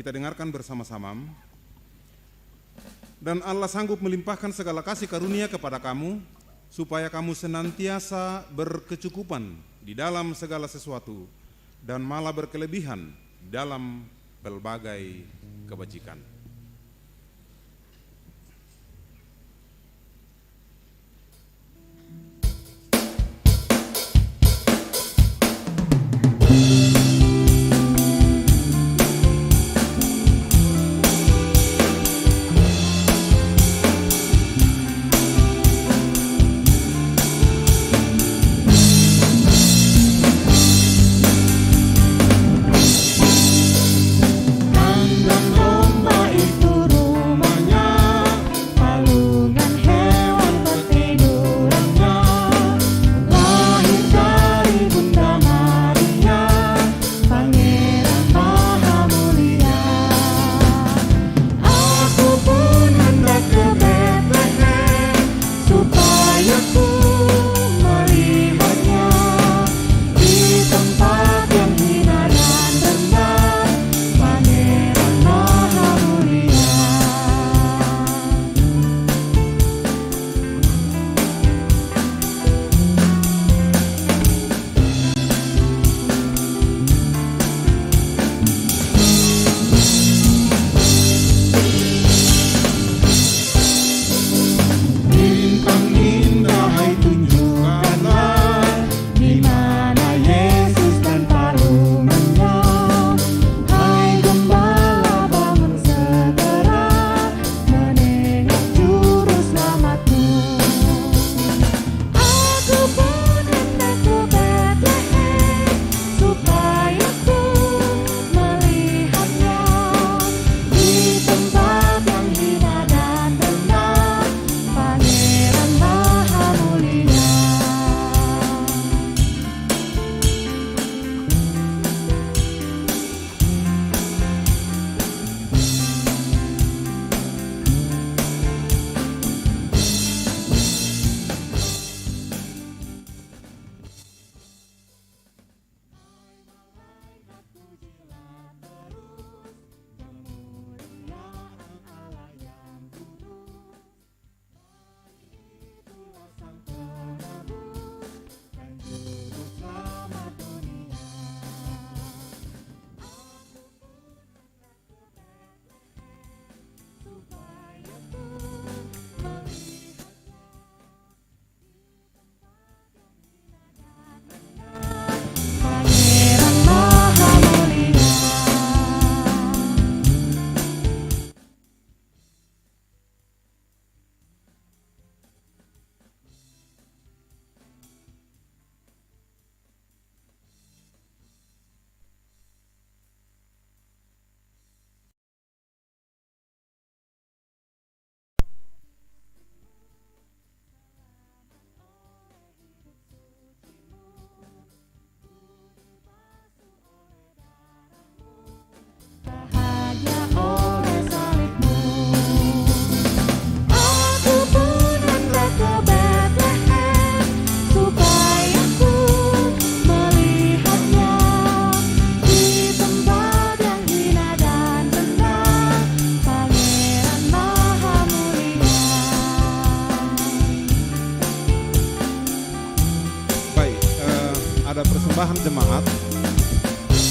kita dengarkan bersama-sama. Dan Allah sanggup melimpahkan segala kasih karunia kepada kamu, supaya kamu senantiasa berkecukupan di dalam segala sesuatu, dan malah berkelebihan dalam berbagai kebajikan. Kandang domba jemaat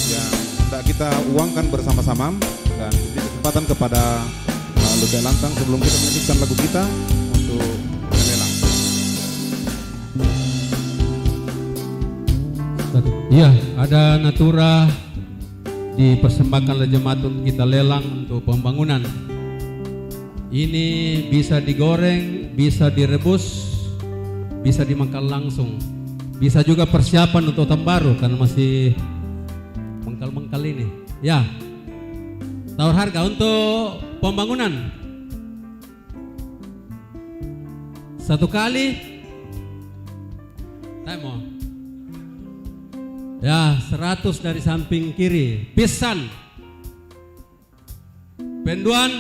yang hendak kita uangkan bersama-sama, dan di kesempatan kepada Luther Lantang sebelum kita melanjutkan lagu kita untuk melelang. Iya, ada natura dipersembahkan oleh jemaat untuk kita lelang untuk pembangunan. Ini bisa digoreng, bisa direbus, bisa dimakan langsung. Bisa juga persiapan untuk tahun baru karena masih mengkal-mengkal ini. Ya, tawar harga untuk pembangunan. 1 kali, saya mau. Ya, 100 dari samping kiri. Pisan. Penduan.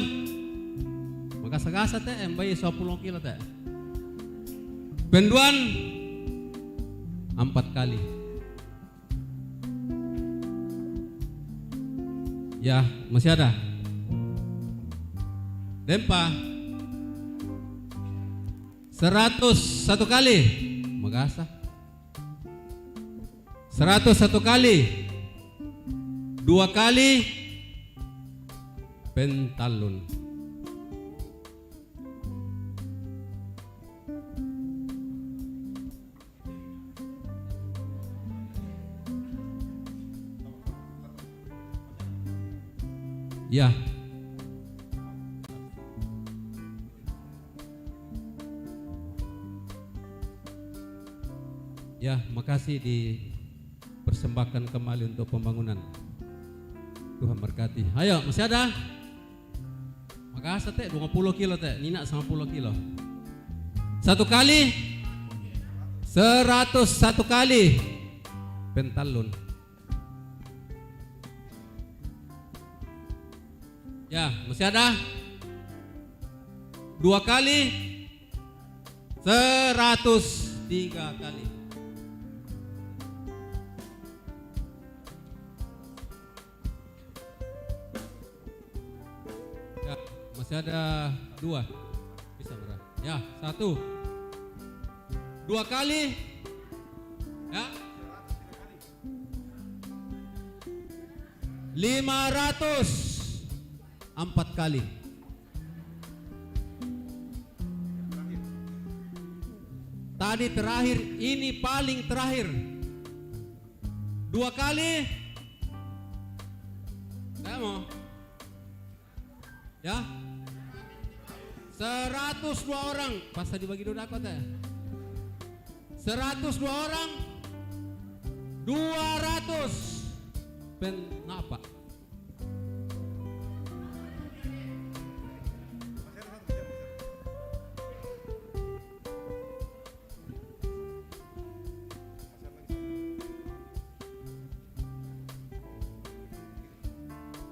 Magasa-gasa teh, bayi 10 kilo teh. Penduan 4 kali. Ya, masih ada. Dempa 100 1 kali. Magasa 100 1 kali. 2 kali. Pentalun. Ya. Ya, makasih dipersembahkan kembali untuk pembangunan. Tuhan berkati. Ayo, masih ada? Makasih teh 20 kilo teh, Nina sama 10 kilo. 1 kali 101 kali pentalun. Ya, masih ada? 2 kali 103 kali. Ya, masih ada 2. Bisa berapa? Ya, 1. 2 kali. Ya. 500. 4 kali. Tadi terakhir, ini paling terakhir. 2 kali. Saya mau. Ya. 102 orang. Pas dibagi 2 dapat ya. 102 orang. 200. Kenapa?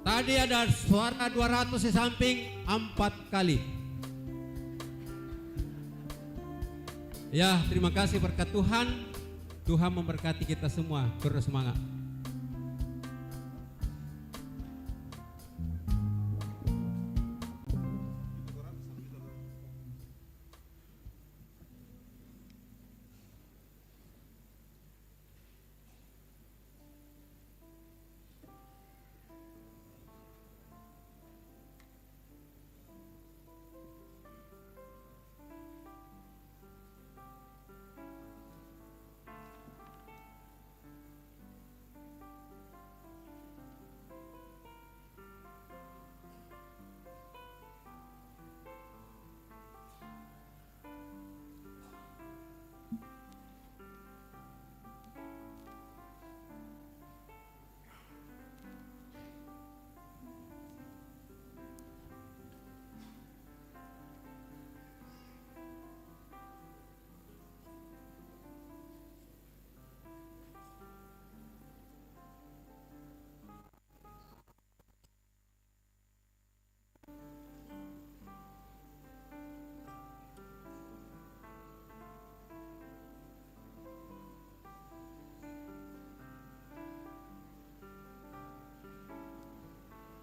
Tadi ada suara 200 di samping 4 kali. Ya, terima kasih berkat Tuhan. Tuhan memberkati kita semua. Terus semangat.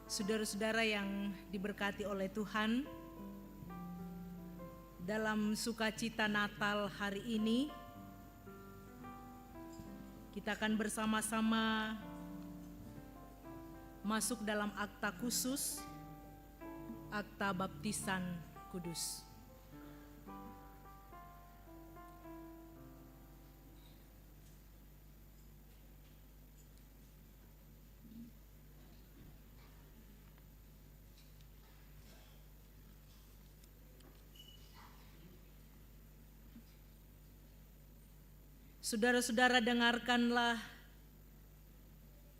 Saudara-saudara yang diberkati oleh Tuhan, dalam sukacita Natal hari ini Kita akan bersama-sama masuk dalam akta khusus, akta baptisan kudus. Saudara-saudara, dengarkanlah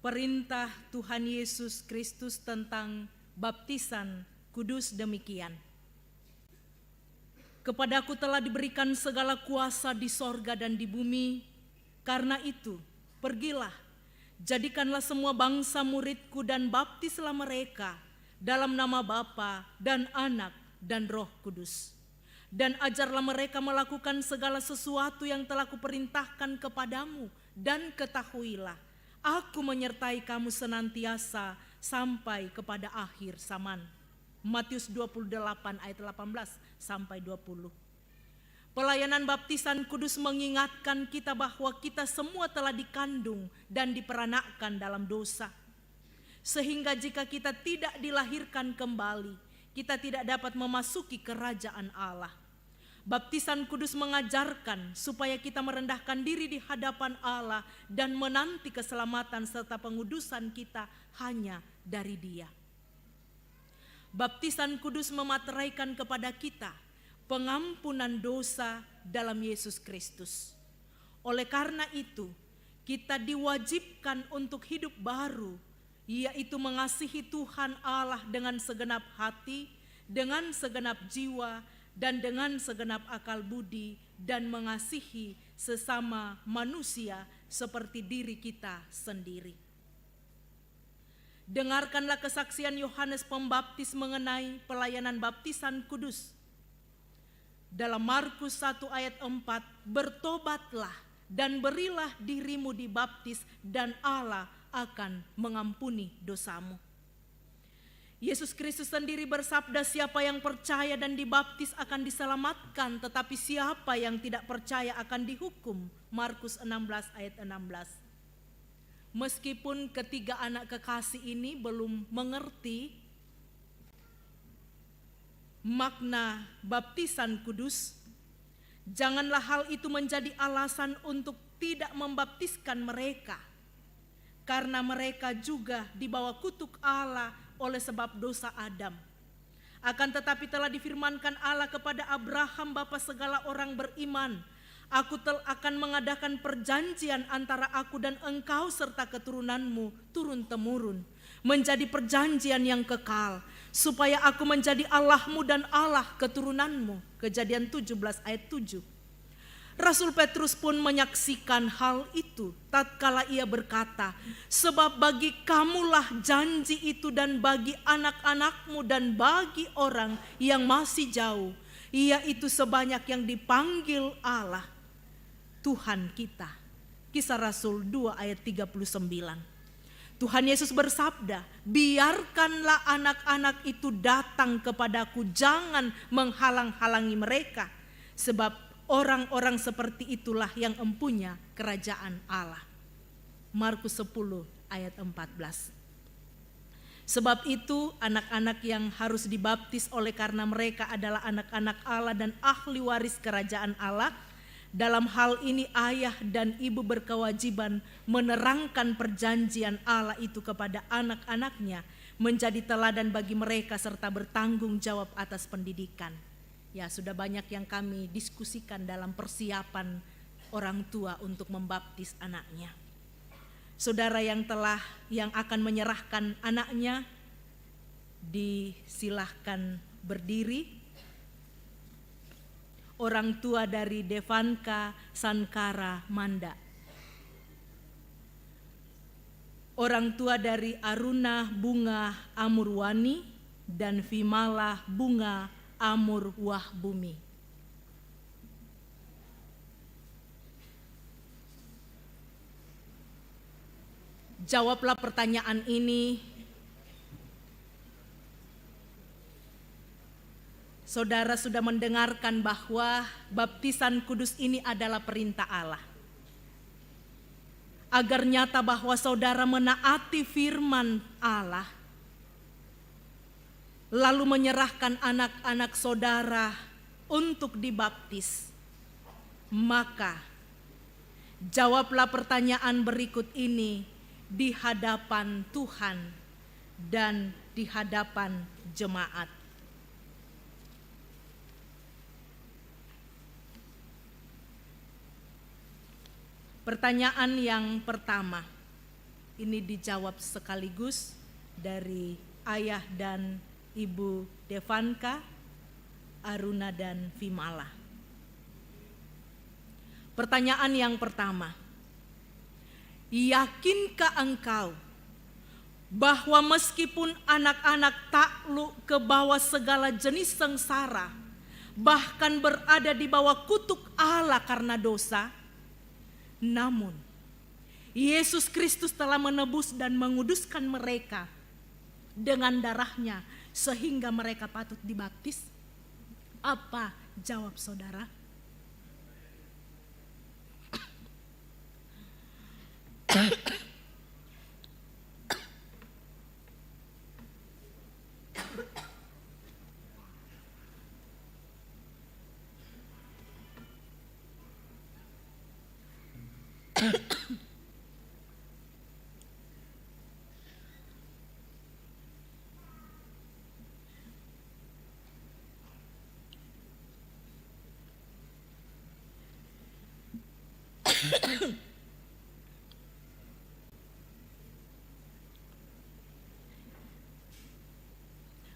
perintah Tuhan Yesus Kristus tentang baptisan kudus demikian. Kepadaku telah diberikan segala kuasa di sorga dan di bumi. Karena itu, pergilah, jadikanlah semua bangsa muridku dan baptislah mereka dalam nama Bapa dan Anak dan Roh Kudus. Dan ajarlah mereka melakukan segala sesuatu yang telah kuperintahkan kepadamu, dan ketahuilah, aku menyertai kamu senantiasa sampai kepada akhir zaman. Matius 28 ayat 18 sampai 20. Pelayanan baptisan kudus mengingatkan kita bahwa kita semua telah dikandung dan diperanakkan dalam dosa. Sehingga jika kita tidak dilahirkan kembali, kita tidak dapat memasuki kerajaan Allah. Baptisan kudus mengajarkan supaya kita merendahkan diri di hadapan Allah dan menanti keselamatan serta pengudusan kita hanya dari Dia. Baptisan kudus memateraikan kepada kita pengampunan dosa dalam Yesus Kristus. Oleh karena itu, kita diwajibkan untuk hidup baru, yaitu mengasihi Tuhan Allah dengan segenap hati, dengan segenap jiwa, dan dengan segenap akal budi, dan mengasihi sesama manusia seperti diri kita sendiri. Dengarkanlah kesaksian Yohanes Pembaptis mengenai pelayanan baptisan kudus. Dalam Markus 1 ayat 4, bertobatlah dan berilah dirimu dibaptis dan Allah akan mengampuni dosamu. Yesus Kristus sendiri bersabda, siapa yang percaya dan dibaptis akan diselamatkan, tetapi siapa yang tidak percaya akan dihukum. Markus 16 ayat 16. Meskipun ketiga anak kekasih ini belum mengerti makna baptisan kudus, janganlah hal itu menjadi alasan untuk tidak membaptiskan mereka, karena mereka juga dibawa kutuk Allah oleh sebab dosa Adam. Akan tetapi telah difirmankan Allah kepada Abraham bapa segala orang beriman, aku akan mengadakan perjanjian antara aku dan engkau serta keturunanmu turun-temurun, menjadi perjanjian yang kekal, supaya aku menjadi Allahmu dan Allah keturunanmu. Kejadian 17 ayat 7. Rasul Petrus pun menyaksikan hal itu tatkala ia berkata, sebab bagi kamulah janji itu dan bagi anak-anakmu dan bagi orang yang masih jauh, yaitu sebanyak yang dipanggil Allah Tuhan kita. Kisah Rasul 2 ayat 39. Tuhan Yesus bersabda, biarkanlah anak-anak itu datang kepadaku, jangan menghalang-halangi mereka, sebab orang-orang seperti itulah yang empunya kerajaan Allah. Markus 10 ayat 14. Sebab itu anak-anak yang harus dibaptis oleh karena mereka adalah anak-anak Allah dan ahli waris kerajaan Allah. Dalam hal ini ayah dan ibu berkewajiban menerangkan perjanjian Allah itu kepada anak-anaknya, menjadi teladan bagi mereka serta bertanggung jawab atas pendidikan. Ya, sudah banyak yang kami diskusikan dalam persiapan orang tua untuk membaptis anaknya. Saudara yang akan menyerahkan anaknya, disilahkan berdiri. Orang tua dari Devanka Sankara Manda. Orang tua dari Aruna Bunga Amurwani dan Vimala Bunga Amur Wahbumi. Jawablah pertanyaan ini. Saudara sudah mendengarkan bahwa baptisan kudus ini adalah perintah Allah. agar nyata bahwa saudara menaati firman Allah, lalu menyerahkan anak-anak saudara untuk dibaptis, maka jawablah pertanyaan berikut ini di hadapan Tuhan dan di hadapan jemaat. Pertanyaan yang pertama, ini dijawab sekaligus dari ayah dan ibu Devanka, Aruna dan Vimala. Pertanyaan yang pertama, yakinkah engkau bahwa meskipun anak-anak takluk ke bawah segala jenis sengsara, bahkan berada di bawah kutuk Allah karena dosa, namun Yesus Kristus telah menebus dan menguduskan mereka dengan darahnya sehingga mereka patut dibaptis? Apa jawab saudara?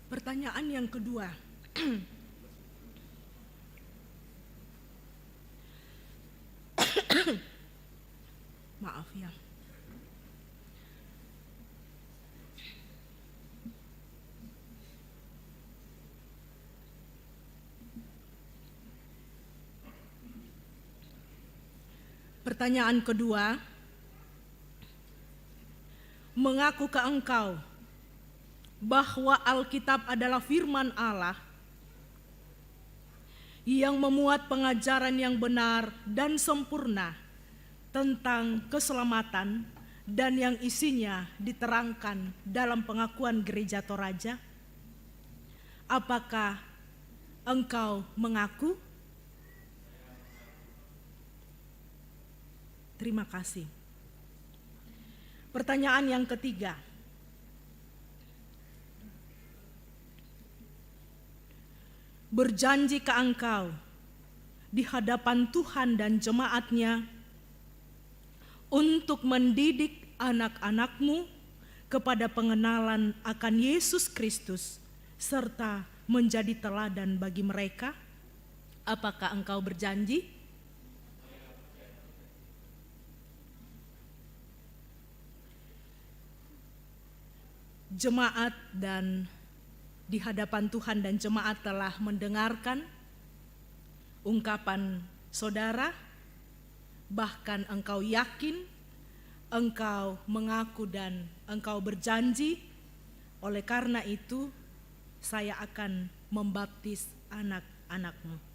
Pertanyaan yang kedua. Maaf ya. Pertanyaan kedua, mengakukah engkau bahwa Alkitab adalah firman Allah yang memuat pengajaran yang benar dan sempurna tentang keselamatan dan yang isinya diterangkan dalam pengakuan Gereja Toraja? Apakah engkau mengaku? Terima kasih. Pertanyaan yang ketiga. Berjanjikah engkau di hadapan Tuhan dan jemaat-Nya untuk mendidik anak-anakmu kepada pengenalan akan Yesus Kristus serta menjadi teladan bagi mereka? Apakah engkau berjanji? Jemaat dan di hadapan Tuhan dan jemaat telah mendengarkan ungkapan saudara, bahkan engkau yakin, engkau mengaku dan engkau berjanji. Oleh karena itu, saya akan membaptis anak-anakmu.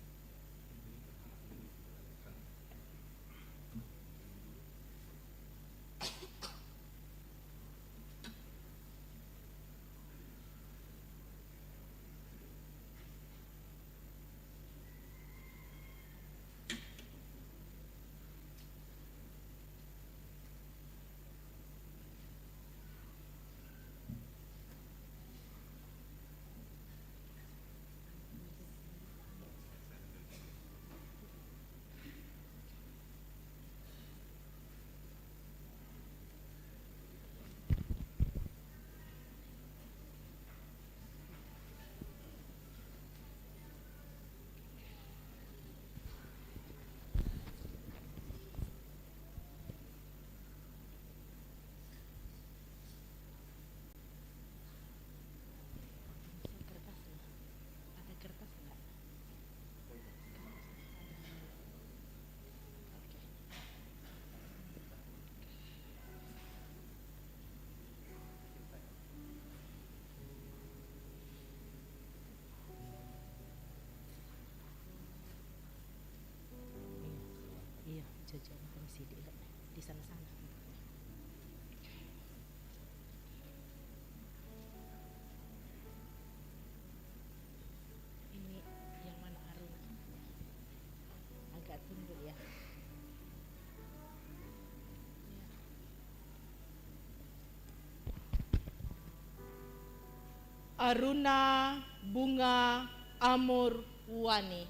Aruna Bunga Amur Wani.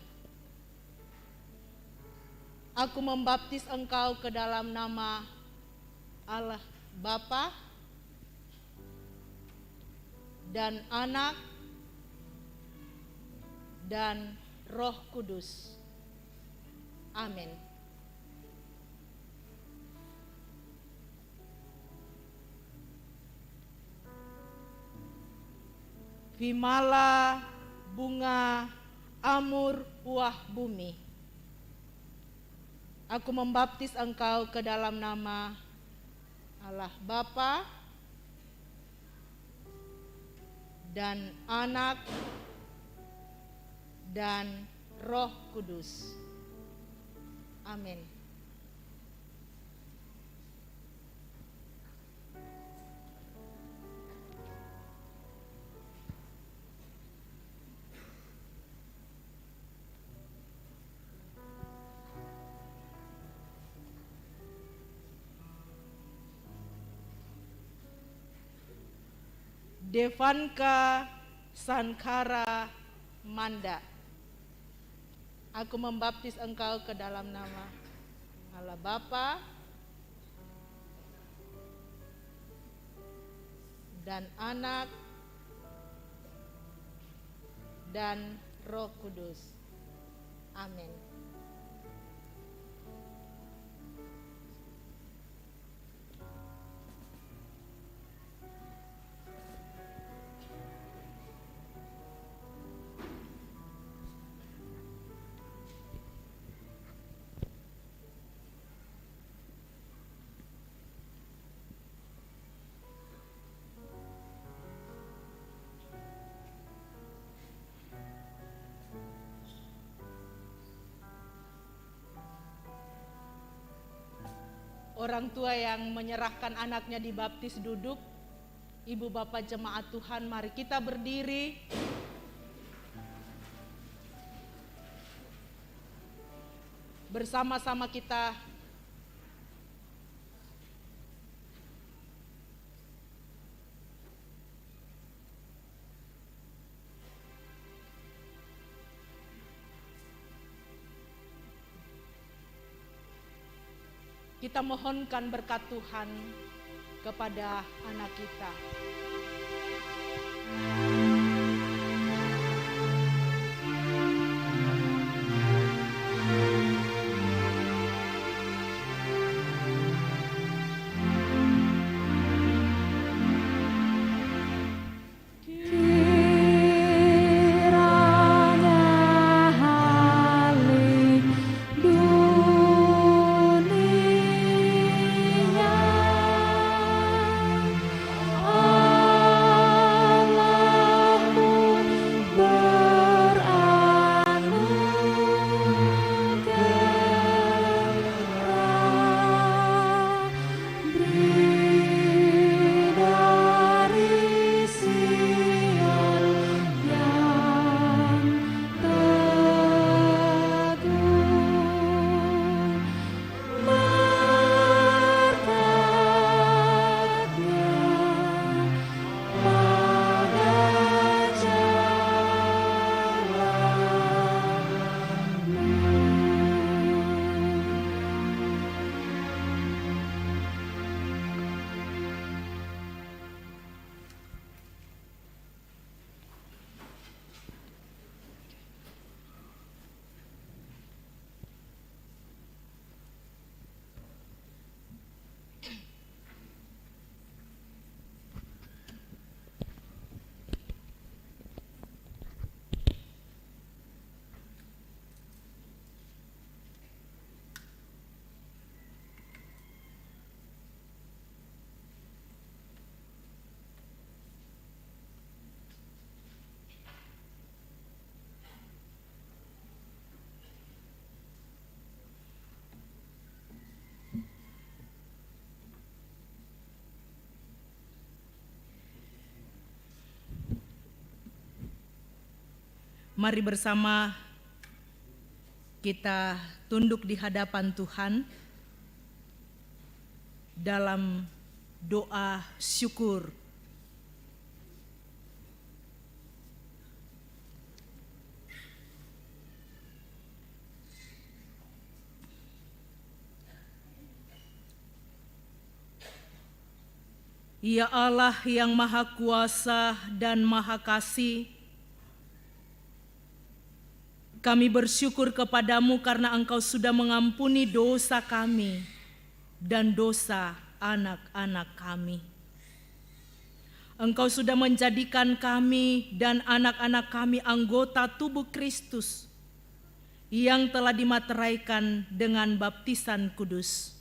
Aku membaptis engkau ke dalam nama Allah Bapa dan Anak dan Roh Kudus. Amin. Vimala Bunga Amur Wah Bumi. Aku membaptis engkau ke dalam nama Allah Bapa dan Anak dan Roh Kudus. Amin. Devanka Sankara Manda. Aku membaptis engkau ke dalam nama Allah Bapa dan Anak dan Roh Kudus. Amin. Orang tua yang menyerahkan anaknya dibaptis duduk. Ibu bapak jemaat Tuhan, mari kita berdiri. Bersama-sama kita mohonkan berkat Tuhan kepada anak kita. Mari bersama kita tunduk di hadapan Tuhan dalam doa syukur. Ya Allah yang Maha Kuasa dan Maha Kasih, kami bersyukur kepadamu karena Engkau sudah mengampuni dosa kami dan dosa anak-anak kami. Engkau sudah menjadikan kami dan anak-anak kami anggota tubuh Kristus yang telah dimateraikan dengan baptisan kudus.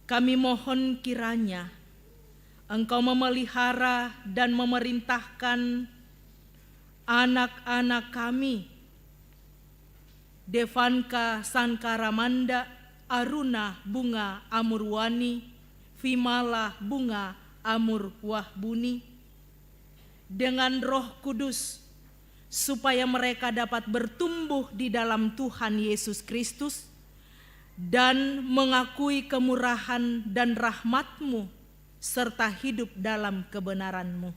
Kami mohon kiranya Engkau memelihara dan memerintahkan anak-anak kami, Devanka Sankaramanda Aruna Bunga Amurwani, Vimala Bunga Amur Wahbuni, dengan Roh Kudus, supaya mereka dapat bertumbuh di dalam Tuhan Yesus Kristus dan mengakui kemurahan dan rahmat-Mu serta hidup dalam kebenaran-Mu.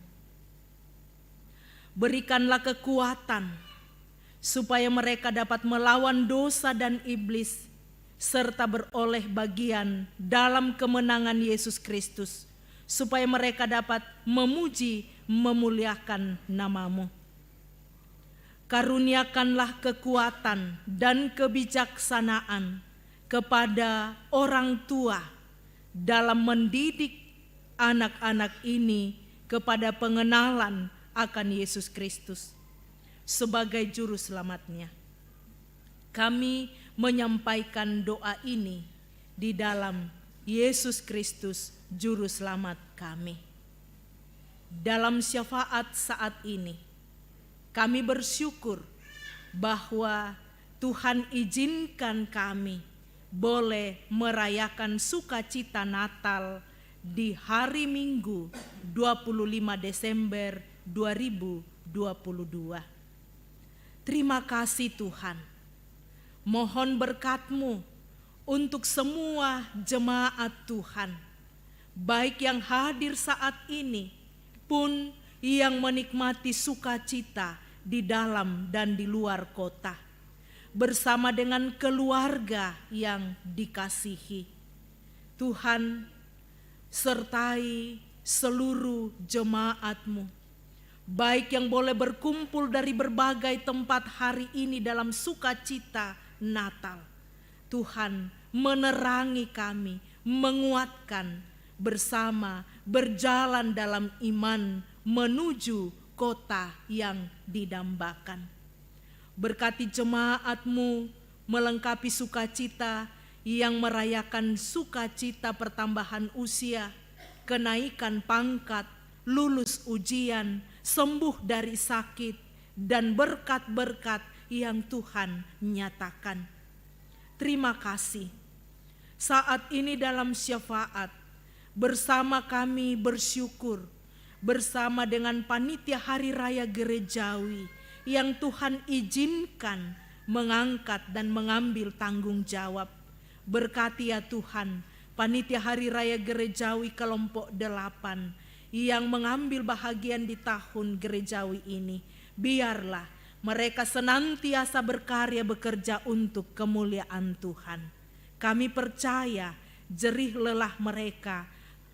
Berikanlah kekuatan supaya mereka dapat melawan dosa dan iblis serta beroleh bagian dalam kemenangan Yesus Kristus, supaya mereka dapat memuji, memuliakan nama-Mu. Karuniakanlah kekuatan dan kebijaksanaan kepada orang tua dalam mendidik anak-anak ini kepada pengenalan akan Yesus Kristus sebagai juru selamatnya. Kami menyampaikan doa ini di dalam Yesus Kristus juru selamat kami. Dalam syafaat saat ini, kami bersyukur bahwa Tuhan izinkan kami boleh merayakan sukacita Natal di hari Minggu 25 Desember 2022. Terima kasih Tuhan. Mohon berkat-Mu untuk semua jemaat Tuhan, baik yang hadir saat ini pun yang menikmati sukacita di dalam dan di luar kota, bersama dengan keluarga yang dikasihi. Tuhan, sertai seluruh jemaat-Mu, baik yang boleh berkumpul dari berbagai tempat hari ini dalam sukacita Natal. Tuhan, menerangi kami, menguatkan bersama berjalan dalam iman menuju kota yang didambakan. Berkati jemaat-Mu melengkapi sukacita yang merayakan sukacita pertambahan usia, kenaikan pangkat, lulus ujian, sembuh dari sakit, dan berkat-berkat yang Tuhan nyatakan. Terima kasih. Saat ini dalam syafaat, bersama kami bersyukur, bersama dengan panitia Hari Raya Gerejawi yang Tuhan izinkan mengangkat dan mengambil tanggung jawab. Berkati ya Tuhan, panitia Hari Raya Gerejawi kelompok 8 yang mengambil bahagian di tahun gerejawi ini. Biarlah mereka senantiasa berkarya bekerja untuk kemuliaan Tuhan. Kami percaya jerih lelah mereka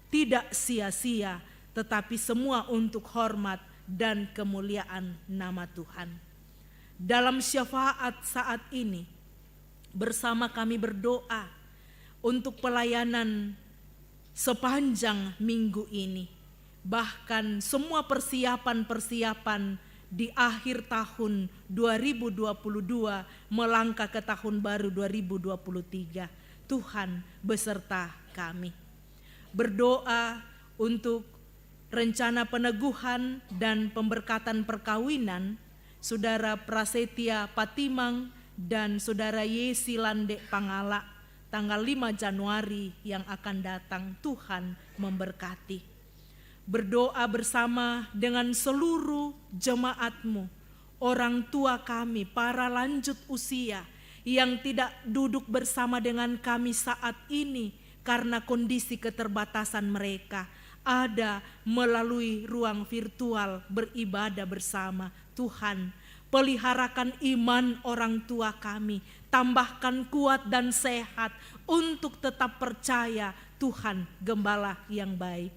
tidak sia-sia, tetapi semua untuk hormat dan kemuliaan nama Tuhan. Dalam syafaat saat ini, bersama kami berdoa untuk pelayanan sepanjang minggu ini. Bahkan semua persiapan-persiapan di akhir tahun 2022 melangkah ke tahun baru 2023. Tuhan beserta kami. Berdoa untuk rencana peneguhan dan pemberkatan perkawinan Saudara Prasetya Patimang dan Saudara Yesi Lande Pangala tanggal 5 Januari yang akan datang. Tuhan memberkati. Berdoa bersama dengan seluruh jemaat-Mu, orang tua kami, para lanjut usia yang tidak duduk bersama dengan kami saat ini karena kondisi keterbatasan mereka, ada melalui ruang virtual beribadah bersama. Tuhan, peliharakan iman orang tua kami, tambahkan kuat dan sehat untuk tetap percaya Tuhan Gembala yang baik.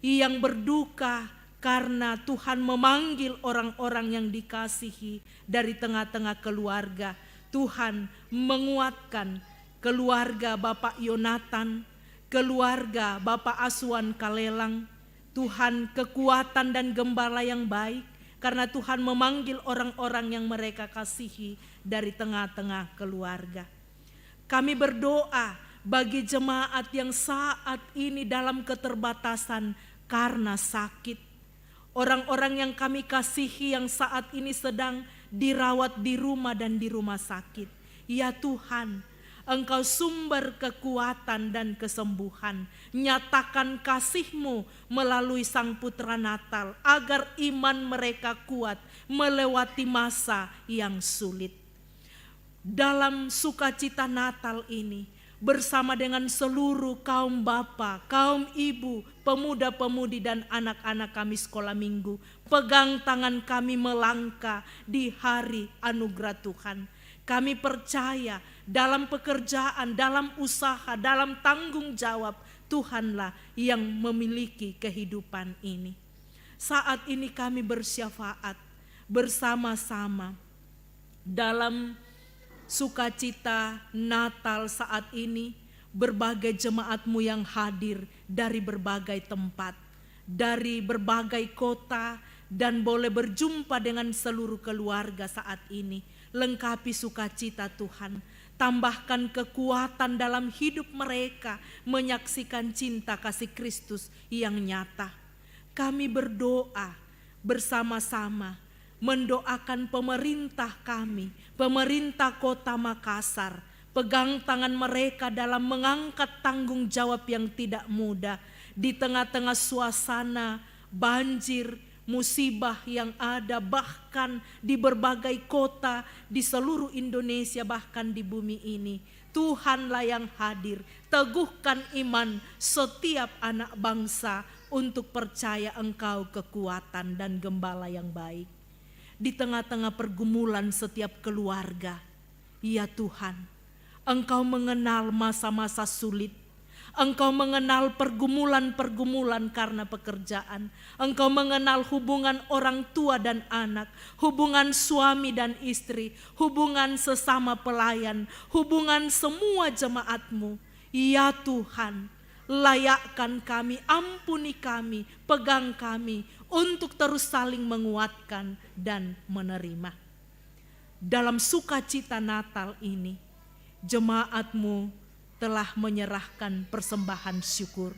yang berduka karena Tuhan memanggil orang-orang yang dikasihi dari tengah-tengah keluarga. Tuhan menguatkan keluarga Bapak Yonatan, keluarga Bapak Aswan Kalelang. Tuhan kekuatan dan gembala yang baik, karena Tuhan memanggil orang-orang yang mereka kasihi dari tengah-tengah keluarga. Kami berdoa bagi jemaat yang saat ini dalam keterbatasan karena sakit. Orang-orang yang kami kasihi yang saat ini sedang dirawat di rumah dan di rumah sakit. Ya Tuhan, Engkau sumber kekuatan dan kesembuhan. Nyatakan kasih-Mu melalui Sang Putra Natal, agar iman mereka kuat melewati masa yang sulit. Dalam sukacita Natal ini, bersama dengan seluruh kaum bapa, kaum ibu, pemuda-pemudi dan anak-anak kami sekolah minggu, pegang tangan kami melangkah di hari anugerah Tuhan. Kami percaya dalam pekerjaan, dalam usaha, dalam tanggung jawab, Tuhanlah yang memiliki kehidupan ini. Saat ini kami bersyafaat bersama-sama dalam sukacita Natal saat ini. Berbagai jemaat-Mu yang hadir dari berbagai tempat, dari berbagai kota, dan boleh berjumpa dengan seluruh keluarga saat ini. Lengkapi sukacita Tuhan, tambahkan kekuatan dalam hidup mereka menyaksikan cinta kasih Kristus yang nyata. Kami berdoa bersama-sama, mendoakan pemerintah kami, pemerintah Kota Makassar. Pegang tangan mereka dalam mengangkat tanggung jawab yang tidak mudah di tengah-tengah suasana banjir, musibah yang ada bahkan di berbagai kota di seluruh Indonesia, bahkan di bumi ini. Tuhanlah yang hadir. Teguhkan iman setiap anak bangsa untuk percaya Engkau kekuatan dan gembala yang baik. Di tengah-tengah pergumulan setiap keluarga, ya Tuhan, Engkau mengenal masa-masa sulit. Engkau mengenal pergumulan-pergumulan karena pekerjaan. Engkau mengenal hubungan orang tua dan anak, hubungan suami dan istri, hubungan sesama pelayan, hubungan semua jemaat-Mu. Ya Tuhan, layakkan kami, ampuni kami, pegang kami untuk terus saling menguatkan dan menerima. Dalam sukacita Natal ini, jemaat-Mu telah menyerahkan persembahan syukur.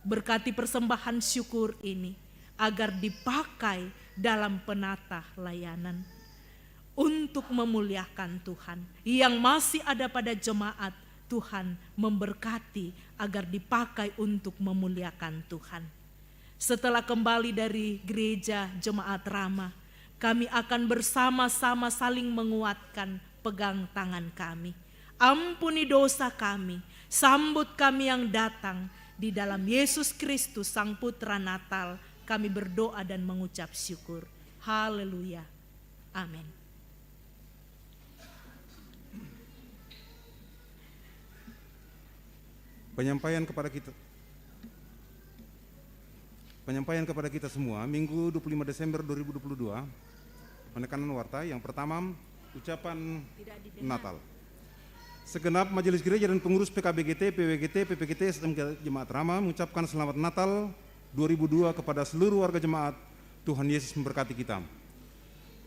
Berkati persembahan syukur ini agar dipakai dalam penata layanan untuk memuliakan Tuhan. Yang masih ada pada jemaat, Tuhan memberkati agar dipakai untuk memuliakan Tuhan. Setelah kembali dari gereja Jemaat Rama, kami akan bersama-sama saling menguatkan, pegang tangan kami. Ampuni dosa kami, sambut kami yang datang. Di dalam Yesus Kristus Sang Putra Natal, kami berdoa dan mengucap syukur. Haleluya. Amin. Penyampaian kepada kita semua, Minggu 25 Desember 2022, penekanan warta. Yang pertama, ucapan Natal. Segenap majelis gereja dan pengurus PKBGT, PWGT, PPGT, SMK Jemaat Rama mengucapkan selamat Natal 2002 kepada seluruh warga jemaat. Tuhan Yesus memberkati kita.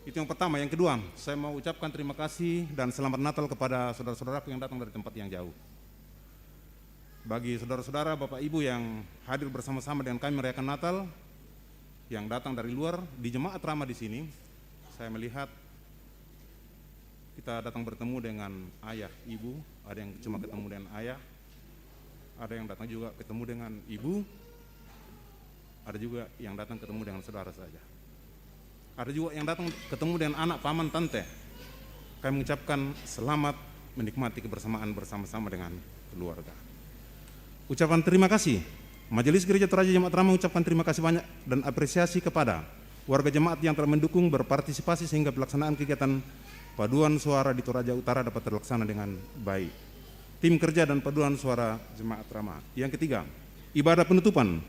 Itu yang pertama. Yang kedua, saya mau ucapkan terima kasih dan selamat Natal kepada saudara-saudaraku yang datang dari tempat yang jauh. Bagi saudara-saudara, Bapak Ibu yang hadir bersama-sama dengan kami merayakan Natal, yang datang dari luar di Jemaat Rama di sini, saya melihat kita datang bertemu dengan ayah, ibu, ada yang cuma ketemu dengan ayah, ada yang datang juga ketemu dengan ibu, ada juga yang datang ketemu dengan saudara saja. Ada juga yang datang ketemu dengan anak, paman, tante. Kami mengucapkan selamat menikmati kebersamaan bersama-sama dengan keluarga. Ucapan terima kasih. Majelis Gereja Toraja Jemaat Rama mengucapkan terima kasih banyak dan apresiasi kepada warga jemaat yang telah mendukung, berpartisipasi sehingga pelaksanaan kegiatan paduan suara di Toraja Utara dapat terlaksana dengan baik. Tim kerja dan paduan suara Jemaat Rama. Yang ketiga, ibadah penutupan.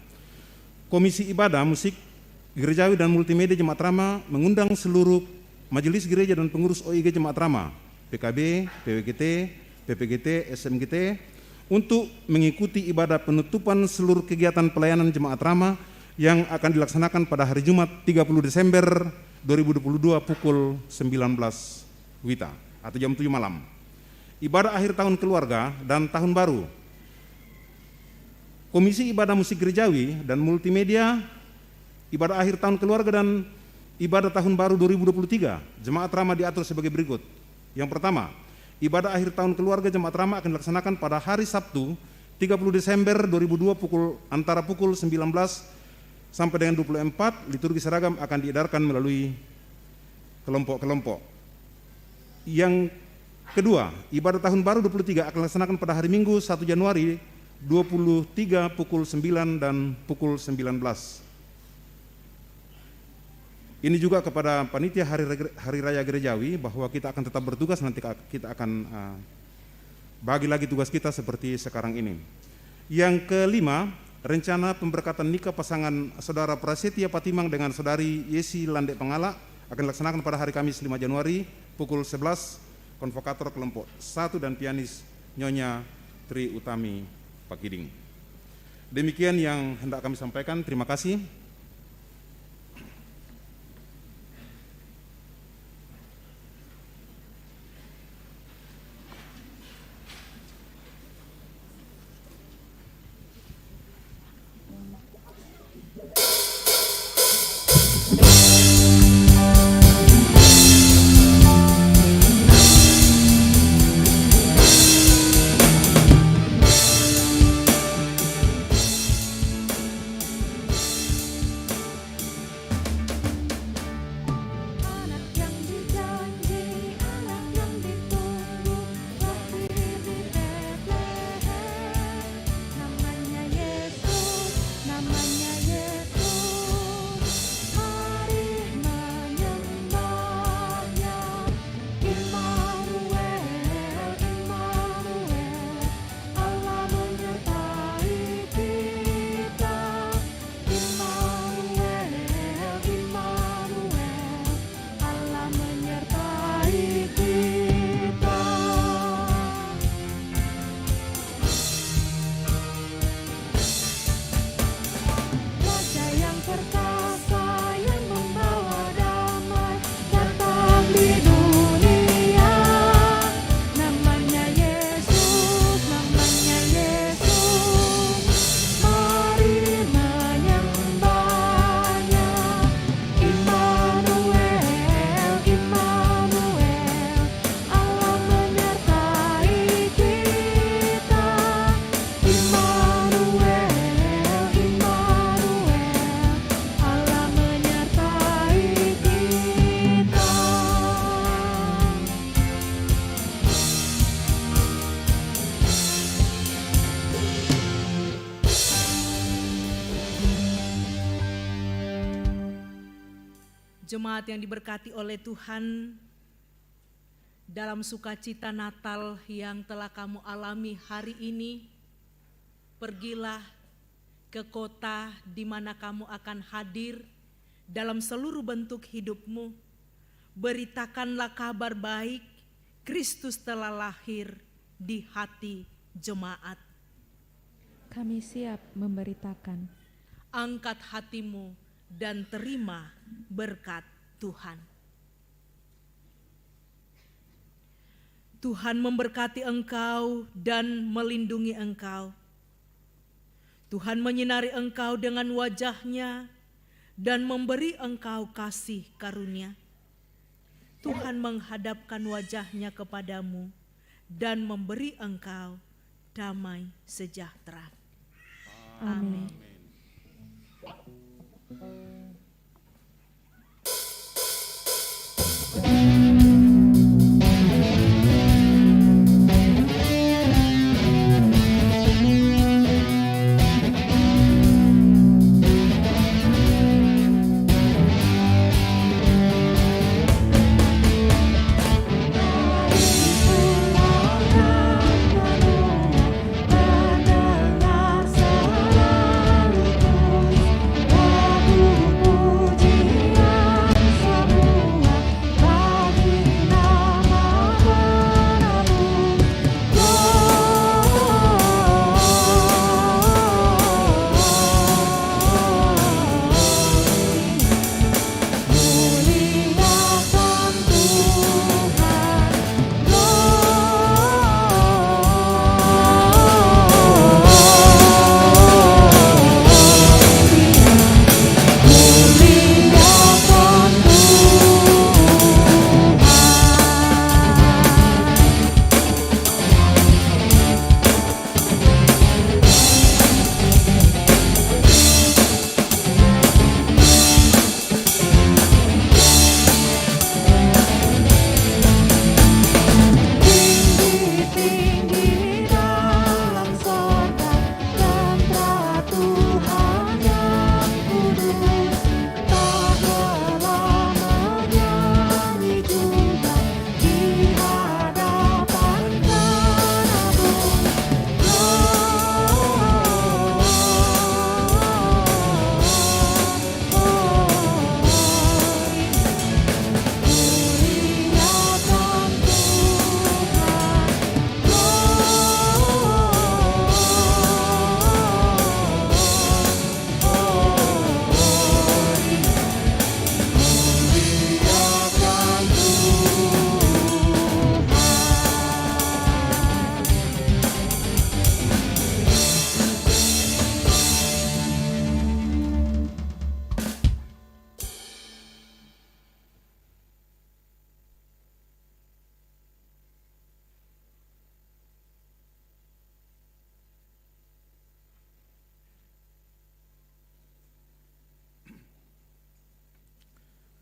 Komisi Ibadah, Musik Gerejawi dan Multimedia Jemaat Rama mengundang seluruh majelis gereja dan pengurus OIG Jemaat Rama, PKB, PWGT, PPGT, SMGT untuk mengikuti ibadah penutupan seluruh kegiatan pelayanan Jemaat Rama yang akan dilaksanakan pada hari Jumat 30 Desember 2022 pukul 19 WITA atau jam 7 malam. Ibadah akhir tahun keluarga dan tahun baru. Komisi Ibadah Musik Gerejawi dan Multimedia, ibadah akhir tahun keluarga dan ibadah tahun baru 2023, Jemaat Rama diatur sebagai berikut. Yang pertama, ibadah akhir tahun keluarga Jemaat Rama akan dilaksanakan pada hari Sabtu 30 Desember 2002 antara pukul 19 sampai dengan 24. Liturgi seragam akan diedarkan melalui kelompok-kelompok. Yang kedua, ibadah tahun baru 23 akan dilaksanakan pada hari Minggu 1 Januari 23 pukul 9 dan pukul 19. Ini juga kepada panitia Hari Raya Gerejawi bahwa kita akan tetap bertugas, nanti kita akan bagi lagi tugas kita seperti sekarang ini. Yang kelima, rencana pemberkatan nikah pasangan Saudara Prasetya Patimang dengan Saudari Yesi Lande Pengala akan dilaksanakan pada hari Kamis 5 Januari pukul 11, konvokator kelompok 1 dan pianis Nyonya Tri Utami Pakiding. Demikian yang hendak kami sampaikan, terima kasih. Jemaat yang diberkati oleh Tuhan, dalam sukacita Natal yang telah kamu alami hari ini, pergilah ke kota di mana kamu akan hadir dalam seluruh bentuk hidupmu. Beritakanlah kabar baik, Kristus telah lahir di hati jemaat. Kami siap memberitakan. Angkat hatimu dan terima berkat Tuhan. Tuhan memberkati engkau dan melindungi engkau. Tuhan menyinari engkau dengan wajah-Nya dan memberi engkau kasih karunia. Tuhan menghadapkan wajah-Nya kepadamu dan memberi engkau damai sejahtera. Amin.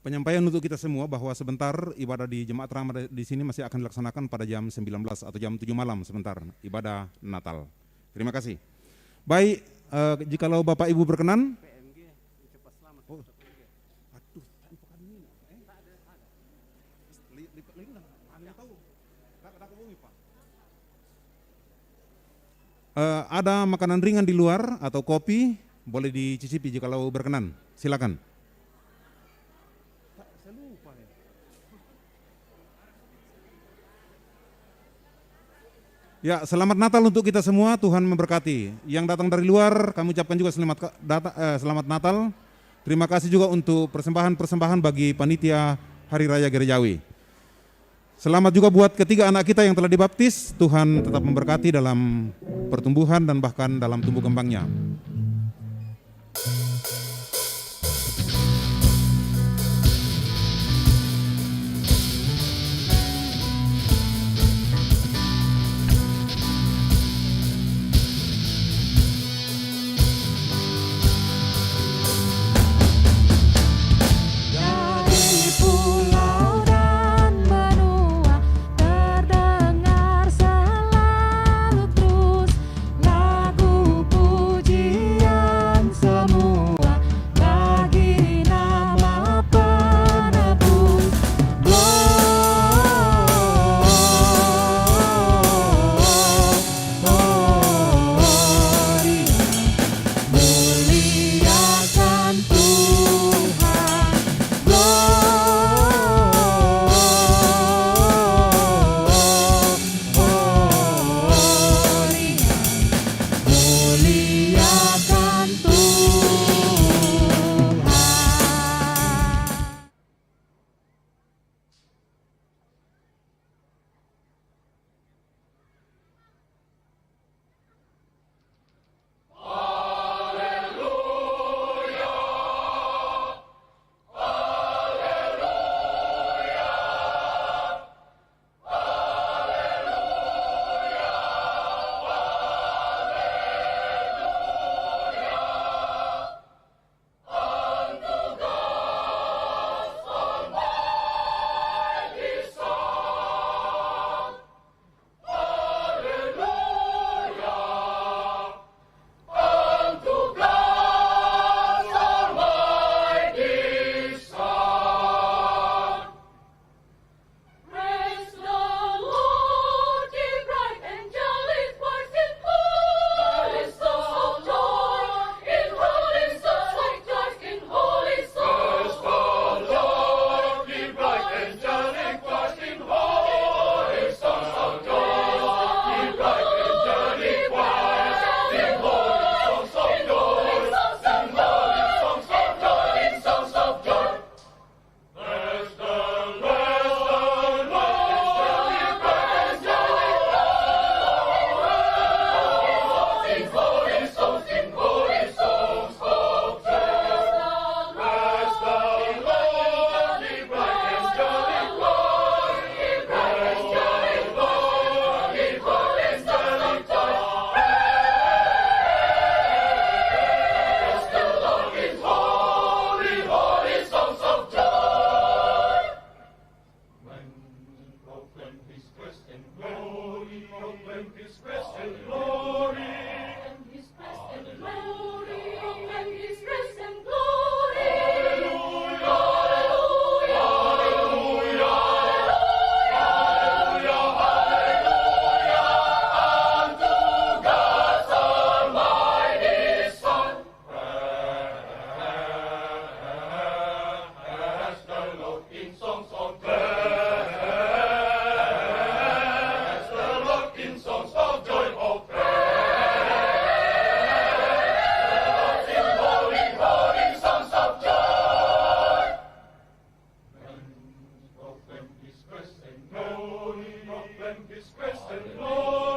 penyampaian untuk kita semua bahwa sebentar ibadah di Jemaat Rahmat di sini masih akan dilaksanakan pada jam 19 atau jam 7 malam sebentar, ibadah Natal. Terima kasih. Baik, jikalau Bapak Ibu berkenan. Ada makanan ringan di luar atau kopi, boleh dicicipi jikalau berkenan. Silakan. Ya, selamat Natal untuk kita semua, Tuhan memberkati. Yang datang dari luar, kami ucapkan juga selamat Natal. Terima kasih juga untuk persembahan-persembahan bagi panitia Hari Raya Gerejawi. Selamat juga buat ketiga anak kita yang telah dibaptis, Tuhan tetap memberkati dalam pertumbuhan dan bahkan dalam tumbuh kembangnya. His grace and glory.